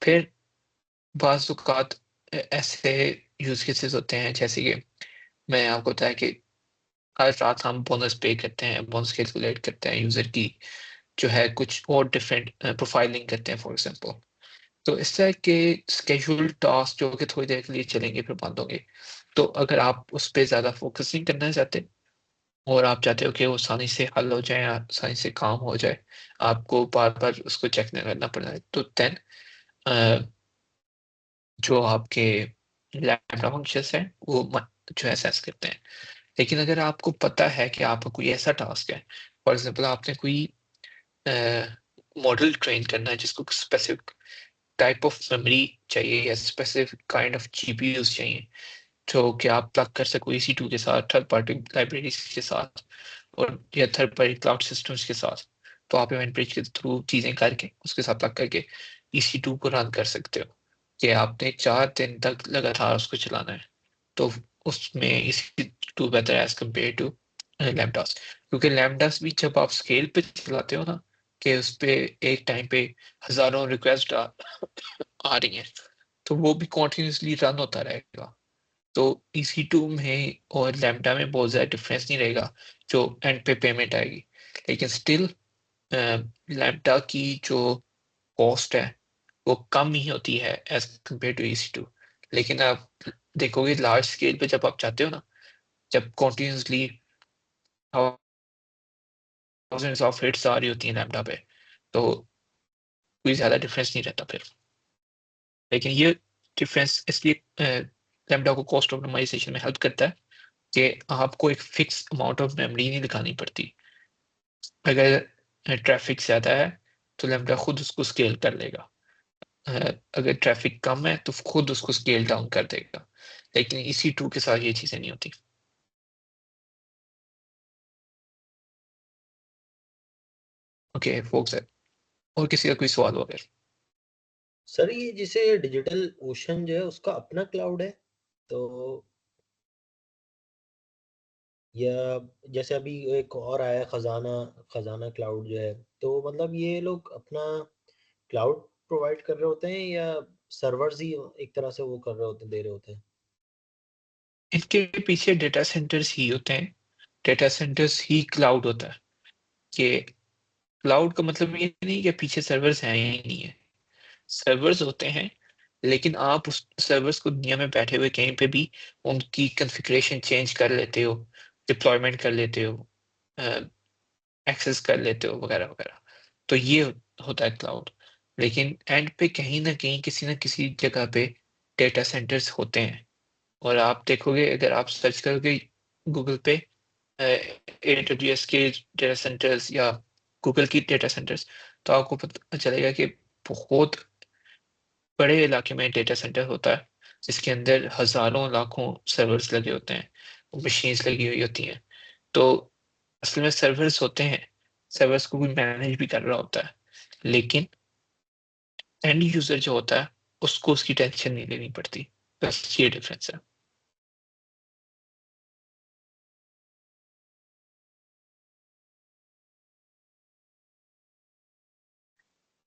Speaker 3: फिर बाज़ औक़ात ऐसे यूज केसेस होते हैं, जैसे कि मैंने आपको बताया कि हर रात हम बोनस पे करते हैं, बोनस कैलकुलेट करते हैं यूजर की जो है कुछ और डिफरेंट प्रोफाइलिंग करते हैं फॉर एग्जांपल। तो इस तरह के स्केड्यूल टास्क जो कि थोड़ी देर के लिए चलेंगे फिर बंद होंगे, तो अगर आप उस पर ज़्यादा फोकस नहीं करना चाहते और आप चाहते हो कि वो आसानी से हल हो जाए, आसानी से काम हो जाए, आपको बार बार उसको चेक नहीं करना पड़ रहा है, तो देन जो आपके लैम्डा फंक्शंस हैं वो जो है सेंस करते हैं। लेकिन अगर आपको पता है कि आपका कोई ऐसा टास्क है, फॉर एग्जांपल आपने कोई मॉडल ट्रेन करना है जिसको स्पेसिफिक टाइप ऑफ मेमोरी चाहिए या स्पेसिफिक काइंड ऑफ जीपीयूज चाहिए, जो कि आप प्लग कर सको EC2 के साथ, थर्ड पार्टी लाइब्रेरीज के साथ और या थर्ड पार्टी क्लाउड सिस्टम्स के साथ, तो आप इवेंट ब्रिज के थ्रू चीज़ें करके उसके साथ प्लग करके EC2 को रन कर सकते हो कि आपने 4 दिन तक लगातार उसको चलाना है। तो उसमें EC2 बेहतर है एज कम्पेयर टू लैम्डास, क्योंकि लैम्डास भी जब आप स्केल पे चलाते हो ना कि उस पे एक टाइम पे हजारों रिक्वेस्ट आ रही हैं, तो वो भी कॉन्टिन्यूसली रन होता रहेगा। तो EC2 में और लैम्डा में बहुत ज़्यादा डिफरेंस नहीं रहेगा जो एंड पे पेमेंट आएगी, लेकिन स्टिल लैम्डा की जो कॉस्ट है वो कम ही होती है एज कम्पेयर टू EC2। लेकिन आप देखोगे लार्ज स्केल पे जब आप चाहते हो ना, जब कॉन्टिन्यूसली थाउजेंड्स ऑफ हिट्स आ रही होती हैं लैम्डा पे, तो कोई ज़्यादा डिफरेंस नहीं रहता फिर। लेकिन ये डिफरेंस इसलिए लैम्डा को कॉस्ट ऑप्टिमाइजेशन में हेल्प करता है कि आपको एक फिक्स अमाउंट ऑफ मेमोरी नहीं दिखानी पड़ती। अगर ट्रैफिक ज़्यादा है तो लैम्डा खुद उसको स्केल कर लेगा, अगर ट्रैफिक कम है तो खुद उसको स्केल डाउन कर देगा, लेकिन EC2 के साथ ये चीज़ें नहीं होती। ओके फोक्स है, और किसी का कोई सवाल हो अगर?
Speaker 10: सर ये जिसे डिजिटल ओशन जो है उसका अपना क्लाउड है, तो या जैसे अभी एक और आया खजाना, खजाना क्लाउड जो है, तो मतलब ये लोग अपना क्लाउड प्रोवाइड कर रहे होते हैं या सर्वर्स ही एक तरह से वो कर रहे होते हैं, दे रहे होते हैं?
Speaker 3: इनके पीछे डेटा सेंटर्स ही होते हैं, डेटा सेंटर्स ही क्लाउड होता है। कि क्लाउड का मतलब ये नहीं कि पीछे सर्वर्स हैं या नहीं है, सर्वर्स होते हैं, लेकिन आप उस सर्वर्स को दुनिया में बैठे हुए कहीं पे भी उनकी कॉन्फ़िगरेशन चेंज कर लेते हो, डिप्लॉयमेंट कर लेते हो, एक्सेस कर लेते हो वगैरह वगैरह। तो ये होता है क्लाउड। लेकिन एंड पे कहीं ना कहीं किसी न किसी जगह पे डेटा सेंटर्स होते हैं, और आप देखोगे अगर आप सर्च करोगे गूगल पे AWS के डेटा सेंटर्स या गूगल की डेटा सेंटर्स, तो आपको पता चलेगा कि बहुत बड़े इलाके में डेटा सेंटर होता है जिसके अंदर हजारों लाखों सर्वर्स लगे होते हैं, मशीन्स लगी हुई होती हैं। तो असल में सर्वर्स होते हैं, सर्वर्स को कोई मैनेज भी कर रहा होता है, लेकिन एंड यूजर जो होता है उसको उसकी टेंशन नहीं लेनी पड़ती। बस ये डिफरेंस है।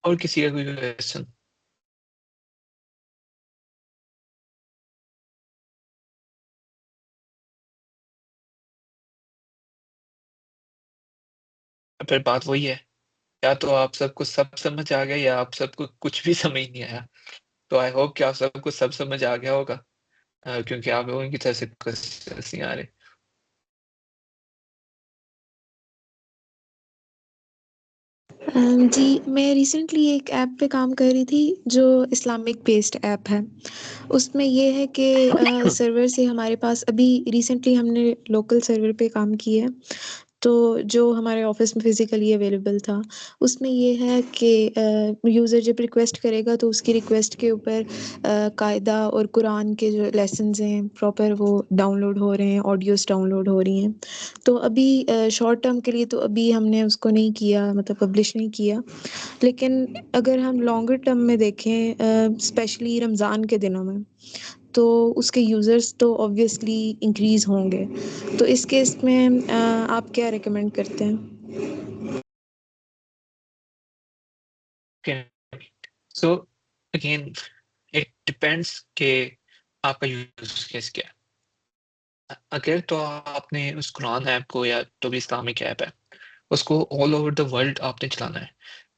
Speaker 3: और किसी का कोई क्वेश्चन? फिर बात वही है, या तो आप सबको सब समझ आ गया या आप सबको कुछ भी समझ नहीं आया। तो आई होप कि आप सबको सब समझ आ गया होगा, क्योंकि आप लोगों की तरफ से क्वेश्चंस नहीं आ रहे।
Speaker 12: जी, मैं रिसेंटली एक ऐप पे काम कर रही थी जो इस्लामिक बेस्ड ऐप है। उसमें ये है कि सर्वर से हमारे पास अभी रिसेंटली हमने लोकल सर्वर पे काम किया है, तो जो हमारे ऑफ़िस में फ़िज़िकली अवेलेबल था। उसमें ये है कि यूज़र जब रिक्वेस्ट करेगा तो उसकी रिक्वेस्ट के ऊपर कायदा और कुरान के जो लेसन्स हैं प्रॉपर वो डाउनलोड हो रहे हैं, ऑडियोज़ डाउनलोड हो रही हैं। तो अभी शॉर्ट टर्म के लिए तो अभी हमने उसको नहीं किया, मतलब पब्लिश नहीं किया। लेकिन अगर हम लॉन्गर टर्म में देखें स्पेशली रमज़ान के दिनों में, तो उसके यूज़र्स तो ऑब्वियसली इंक्रीज़ होंगे। तो इस केस में आप क्या रिकमेंड करते हैं?
Speaker 3: सो अगेन इट डिपेंड्स कि आपका यूज केस क्या है। अगर तो आपने उस कुरान ऐप को या तो भी इस्लामिक ऐप है उसको ऑल ओवर द वर्ल्ड आपने चलाना है,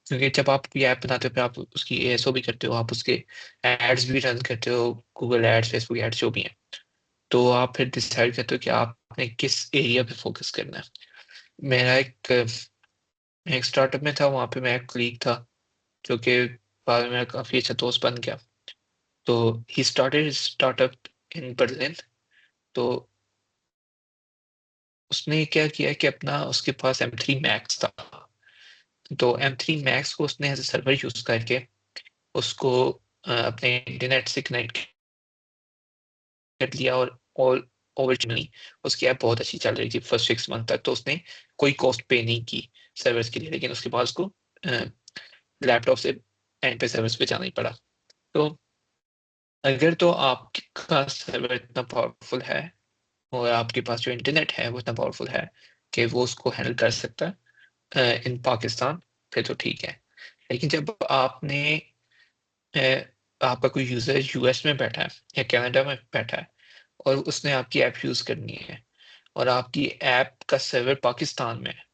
Speaker 3: क्योंकि जब आप कोई ऐप बनाते हो फिर आप उसकी एएसओ भी करते हो, आप उसके एड्स भी रन करते हो, गूगल एड्स, फेसबुक एड्स जो भी हैं, तो आप फिर डिसाइड करते हो कि आपने किस एरिया पे फोकस करना है। मेरा एक स्टार्टअप में था, वहाँ पे मेरा कलीग था जो कि बाद में मेरा काफ़ी अच्छा दोस्त बन गया। तो he started startup in Berlin. तो उसने क्या किया कि अपना, उसके पास M3 मैक्स था, तो M3 मैक्स को उसने एज ए सर्वर यूज करके उसको अपने इंटरनेट से कनेक्ट कर लिया, और ऑल ओरिजिनली उसकी ऐप बहुत अच्छी चल रही थी फर्स्ट 6 मंथ तक। तो उसने कोई कॉस्ट पे नहीं की सर्विस के लिए, लेकिन उसके बाद उसको लैपटॉप से एंड पे सर्विस पे जाना ही पड़ा। तो अगर तो आपका सर्वर इतना पावरफुल है और आपके पास जो इंटरनेट है वो इतना पावरफुल है कि वो उसको हैंडल कर सकता है इन पाकिस्तान, फिर तो ठीक है। लेकिन जब आपका कोई यूजर यूएस में बैठा है या कनाडा में बैठा है और उसने आपकी ऐप यूज करनी है, और आपकी ऐप का सर्वर पाकिस्तान में है,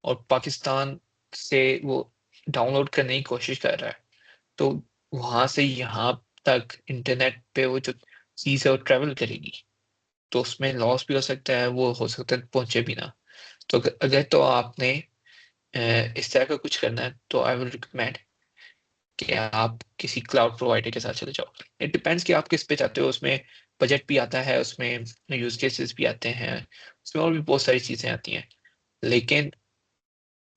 Speaker 3: और पाकिस्तान से वो डाउनलोड करने की कोशिश कर रहा है, तो वहां से यहाँ तक इंटरनेट पे वो जो चीज है वो ट्रेवल करेगी, तो उसमें लॉस भी हो सकता है, वो हो सकता है पहुंचे भी ना। तो अगर तो आपने इस तरह का कुछ करना है, तो आई विल रिकमेंड कि आप किसी क्लाउड प्रोवाइडर के साथ चले जाओ। इट डिपेंड्स कि आप किस पे चाहते हो, उसमें बजट भी आता है, उसमें यूज केसेस भी आते हैं, उसमें और भी बहुत सारी चीजें आती हैं, लेकिन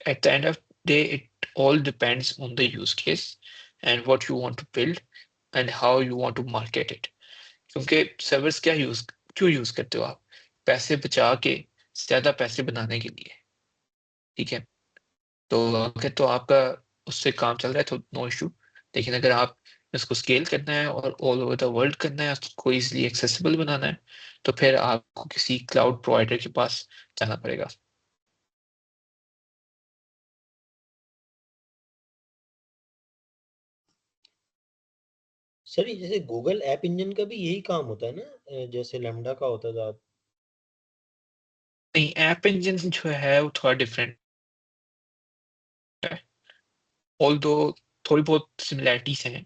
Speaker 3: at the end of the day it all depends on the use case and what you want to build and how you want to market it। क्योंकि सर्वर्स क्यों यूज करते हो आप? पैसे बचा के ज्यादा पैसे बनाने के लिए, ठीक है? तो अगर तो आपका उससे काम चल रहा है तो नो इशू, लेकिन अगर आप इसको स्केल करना है और ऑल ओवर द वर्ल्ड करना है, उसको इजिली एक्सेसिबल बनाना है, तो फिर आपको किसी क्लाउड प्रोवाइडर के पास जाना पड़ेगा।
Speaker 10: सर ये जैसे गूगल ऐप इंजन का भी यही काम होता है ना, जैसे लैम्डा का होता था।
Speaker 3: नहीं, ऐप इंजन जो है वो थोड़ा डिफरेंट है, ऑल्दो थोड़ी बहुत सिमिलैरिटीज हैं,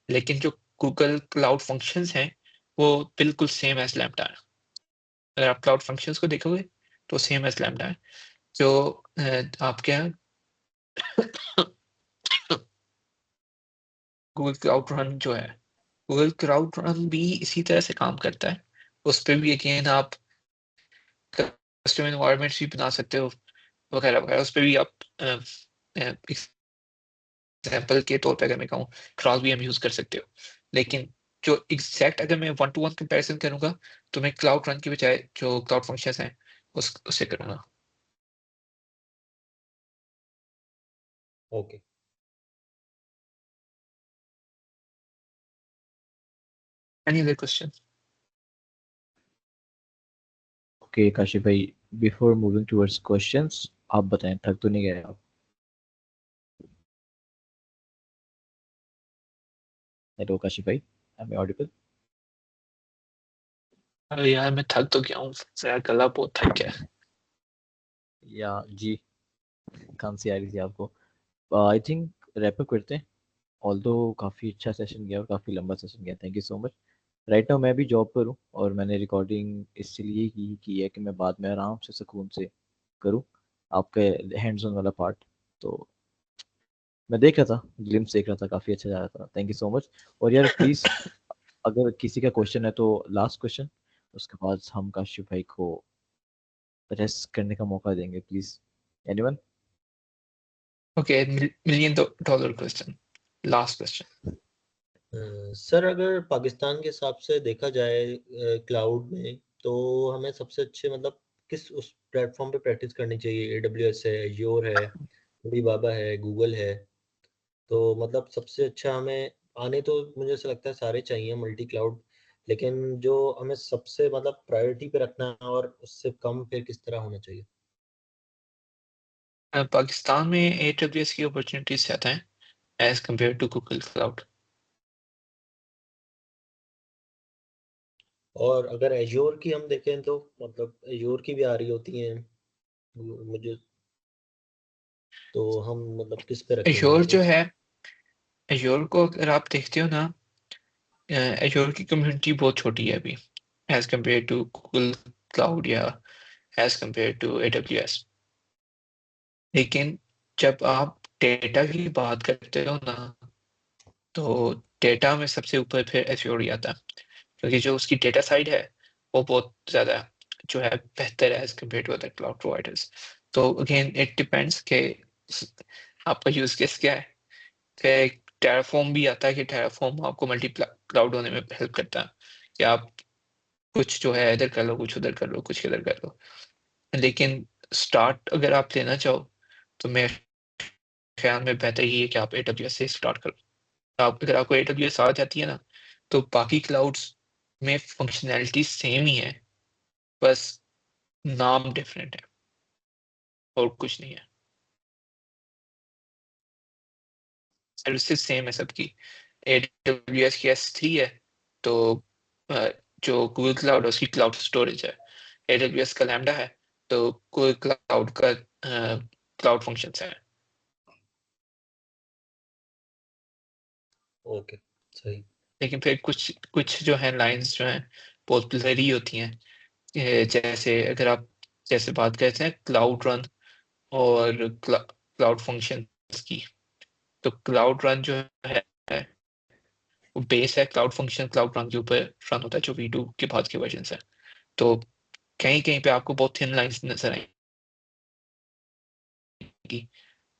Speaker 3: लेकिन जो गूगल क्लाउड फंक्शंस हैं वो बिल्कुल सेम एज लैम्डा है। अगर आप क्लाउड फंक्शंस को देखोगे तो सेम एज लैम्डा है। जो आपके यहाँ गूगल क्लाउड रन जो है, गूगल क्लाउड रन भी इसी तरह से काम करता है। उस पर भी अगेन आप कस्टम इन्वायरमेंट्स भी बना सकते हो वगैरह वगैरह। उस पर भी आप एग्जाम्पल के तौर पे अगर मैं कहूँ, क्रॉस भी हम यूज कर सकते हो, लेकिन जो एग्जैक्ट अगर मैं 1 to 1 कंपैरिजन करूंगा तो मैं क्लाउड रन की बजाय जो क्लाउड फंक्शंस हैं उससे करूंगा।
Speaker 10: Okay.
Speaker 3: Any other question?
Speaker 2: Okay Kashif भाई, बिफोर मूविंग टुवर्ड्स क्वेश्चंस आप बताएं, थक तो नहीं गए आप? हेलो काशिफ भाई, आई एम ऑडिबल?
Speaker 3: अरे यार मैं थक तो गया हूँ, मेरा गला बहुत थक गया है।
Speaker 2: या जी, खांसी आ रही थी आपको? आई थिंक रैप अप करते हैं। ऑल्दो काफ़ी अच्छा सेशन गया और काफ़ी लंबा सेशन गया, thank you so much. Right now मैं भी जॉब पर हूँ और मैंने रिकॉर्डिंग इसलिए की है कि मैं बाद में आराम से सुकून से करूँ आपके हैंड्स ऑन वाला पार्ट। तो मैं देख रहा था, ग्लिम्स देख रहा था, काफ़ी अच्छा जा रहा था, थैंक यू सो मच। और यार प्लीज़, अगर किसी का क्वेश्चन है तो लास्ट क्वेश्चन, उसके बाद हम काशिफ भाई को रेस्ट करने का मौका देंगे, please. Anyone?
Speaker 3: Okay, million dollar question, last question.
Speaker 10: Sir अगर पाकिस्तान के हिसाब से देखा जाए क्लाउड में, तो हमें सबसे अच्छे मतलब किस उस प्लेटफॉर्म पे प्रैक्टिस करनी चाहिए? AWS है, एज्योर है, बाबा है, गूगल है। तो मतलब सबसे अच्छा हमें आने तो मुझे ऐसा लगता है सारे चाहिए मल्टी क्लाउड, लेकिन जो हमें सबसे मतलब प्रायोरिटी पे रखना है और उससे कम फिर किस तरह होना चाहिए?
Speaker 3: पाकिस्तान में AWS की अपॉर्चुनिटीज ज़्यादा हैं as compare to Google cloud.
Speaker 10: और अगर एज्योर की हम देखें तो मतलब एज्योर की भी आ रही होती हैं मुझे। तो हम मतलब किस पे रखेंगे
Speaker 3: एश्योर
Speaker 10: इनको?
Speaker 3: जो है, एश्योर को अगर आप देखते हो ना, एश्योर की कम्युनिटी बहुत छोटी है अभी as compare to Google cloud या एज कम्पेयर टू AWS। लेकिन जब आप डेटा की बात करते हो ना, तो डेटा में सबसे ऊपर फिर एश्योर ही आता है, क्योंकि जो उसकी डेटा साइड है वो बहुत ज़्यादा जो है बेहतर है as compare to other cloud providers. तो अगेन इट डिपेंड्स कि आपका यूज केस क्या है। फिर टेराफॉर्म भी आता है कि टेराफॉर्म आपको मल्टी क्लाउड होने में हेल्प करता है कि आप कुछ जो है इधर कर लो, कुछ उधर कर लो, कुछ इधर कर लो। लेकिन स्टार्ट अगर आप लेना चाहो तो मेरे ख्याल में बेहतर ही है कि आप AWS से स्टार्ट करो। आप अगर आपको AWS आ जाती है ना, तो बाकी क्लाउड्स में फंक्शनैलिटी सेम ही है, बस नाम डिफरेंट है और कुछ नहीं है। सर्विसेज सेम है सबकी। AWS की S3 है, तो जो गूगल क्लाउड है उसकी क्लाउड स्टोरेज है। AWS का लैम्डा है, तो गूगल क्लाउड का क्लाउड फंक्शंस है।
Speaker 10: ओके, सही।
Speaker 3: लेकिन फिर कुछ कुछ जो है लाइंस जो हैं बहुत ब्लरी होती हैं। जैसे अगर आप जैसे बात करते हैं क्लाउड रन और क्लाउड फंक्शंस की, तो क्लाउड रन जो है वो बेस है, क्लाउड फंक्शन क्लाउड रन के ऊपर रन होता है, जो V2 के बाद के वर्जन है। तो कहीं कहीं पे आपको बहुत थिन लाइंस नजर आएंगी,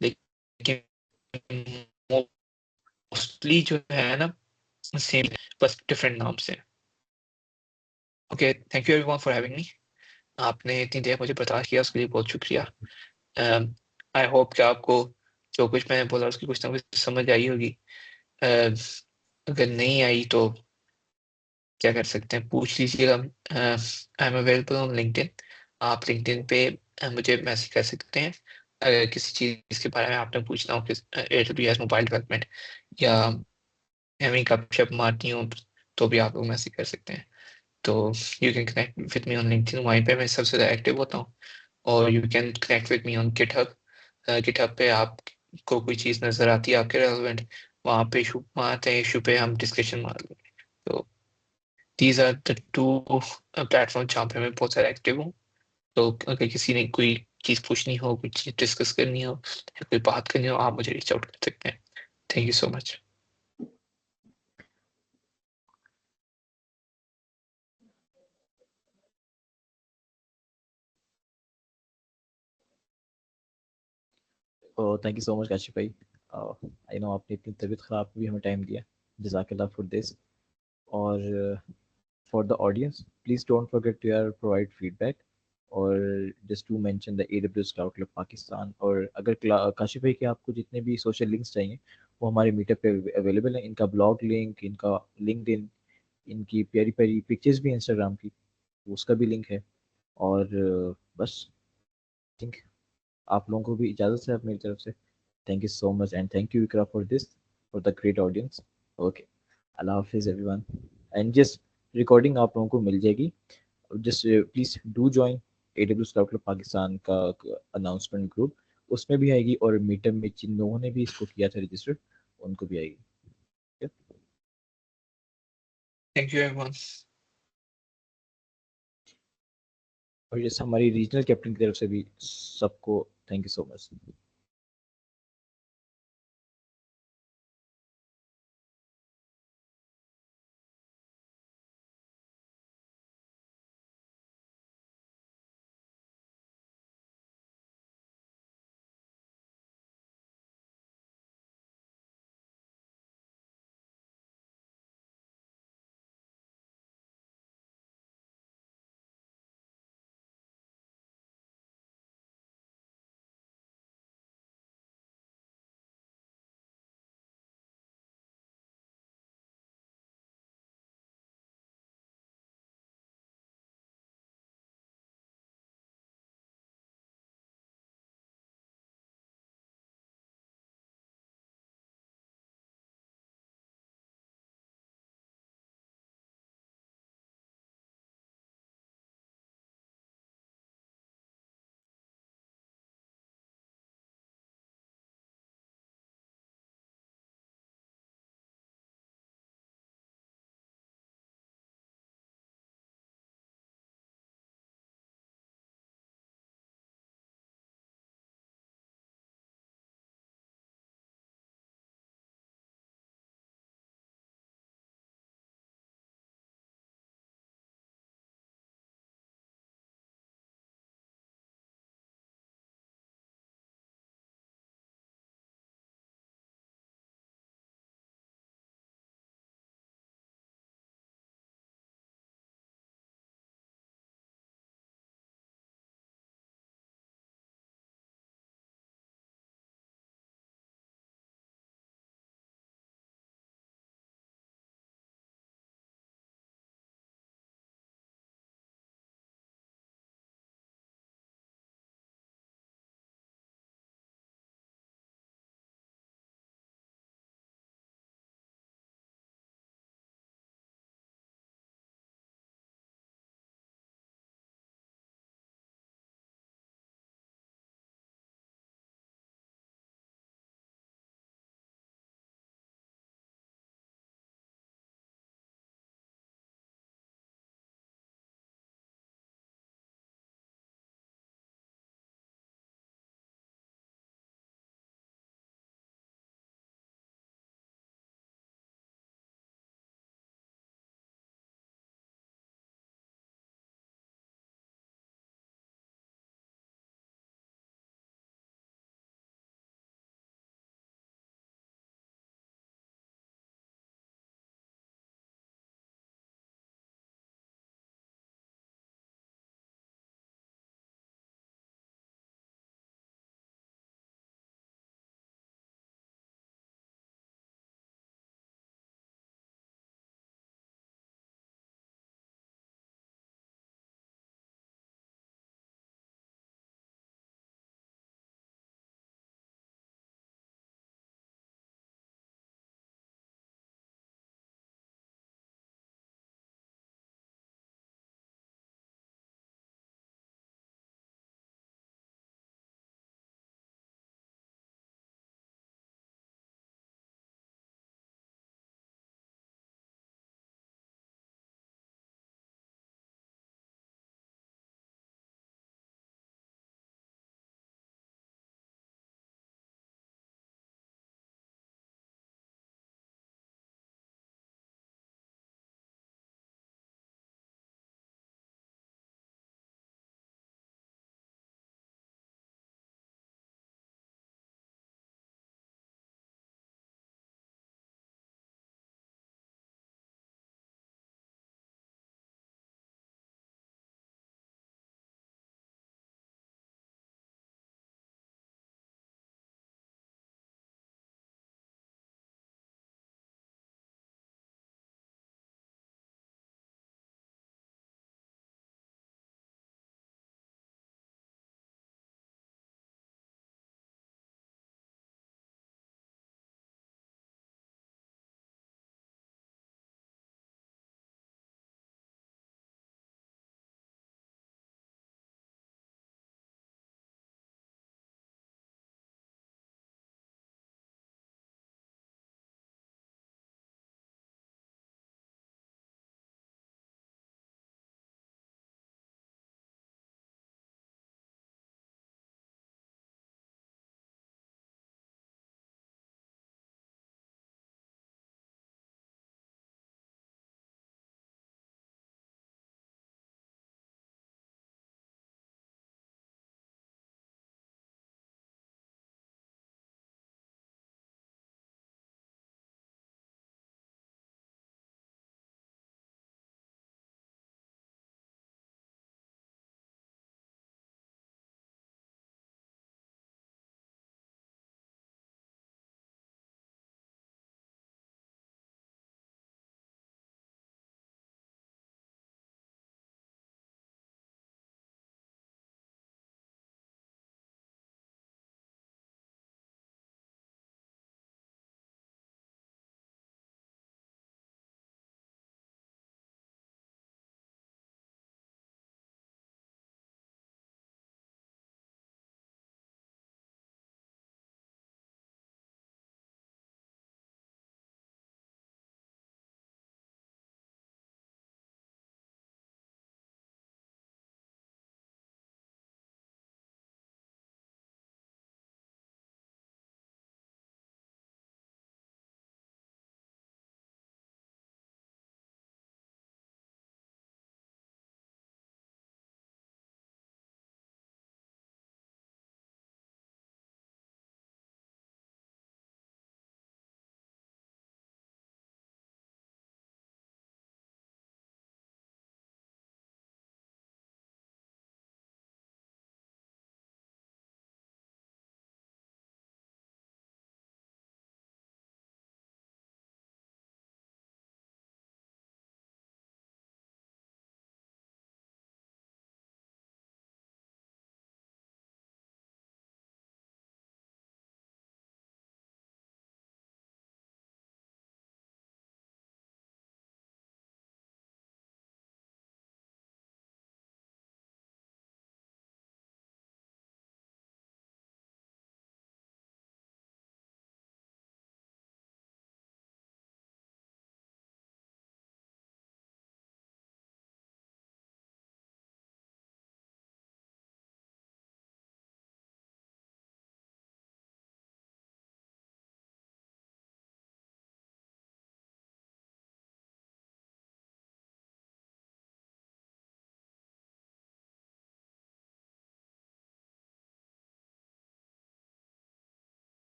Speaker 3: लेकिन मोस्टली जो है ना सेम, बस डिफरेंट नाम से। Okay, thank you everyone for having me. आपने इतनी देर मुझे बता किया, उसके लिए बहुत शुक्रिया। आई होप कि आपको जो कुछ मैंने बोला उसकी कुछ ना कुछ समझ आई होगी। अगर नहीं आई तो क्या कर सकते हैं, पूछ लीजिएगा। I am available on LinkedIn. आप लिंक्डइन पे मुझे मैसेज कर सकते हैं अगर किसी चीज़ के बारे में आपने पूछना हो, किस AWS मोबाइल डेवलपमेंट या एमी गपशप मारनी हो, तो भी आप लोग मैसेज कर सकते हैं। तो you can connect with me on LinkedIn, वहीं पे मैं सबसे ज़्यादा एक्टिव होता हूँ। और you can connect with me on GitHub. GitHub पे आपको कोई चीज़ नज़र आती है आपके रेलेवेंट, वहाँ पे इशू वहाँ आते हैं, इशू पे हम डिस्कशन मार लेंगे। तो these are the two platform जहाँ पे मैं बहुत सारा एक्टिव हूँ। तो अगर किसी ने कोई चीज़ पूछनी हो, कोई चीज़ डिस्कस करनी हो या कोई बात करनी हो, आप मुझे रीच आउट कर सकते हैं। Thank you so much.
Speaker 2: Thank you so much Kashif भाई। आई नो आपने इतनी तबीयत ख़राब भी हमें टाइम दिया, जज़ाकल्लाह फॉर दिस। और for the audience, please don't forget to यार प्रोवाइड फीडबैक और just to mention the AWS cloud club Pakistan. और अगर काशिफ भाई के आपको जितने भी सोशल लिंक्स चाहिए वो हमारे मीटअप पे अवेलेबल हैं। इनका ब्लॉग लिंक, इनका लिंक्डइन, इनकी प्यारी प्यारी पिक्चर्स भी इंस्टाग्राम की, उसका भी लिंक है। और बस थिंक आप लोगों को भी इजाज़त है अब मेरी तरफ से। Thank you so much and thank you Vikra for this, for the great audience. Okay, अल्लाह हाफिज़ एवरीवन। एंड जस्ट रिकॉर्डिंग आप लोगों को मिल जाएगी, just please do join AWS cloud club Pakistan का अनाउंसमेंट ग्रुप, उसमें भी आएगी। और मीटअप में जिन लोगों ने भी इसको किया था रजिस्टर, उनको भी आएगी।
Speaker 3: Thank you everyone.
Speaker 2: और जैसे हमारी रीजनल कैप्टन की तरफ से भी सबको थैंक यू सो मच।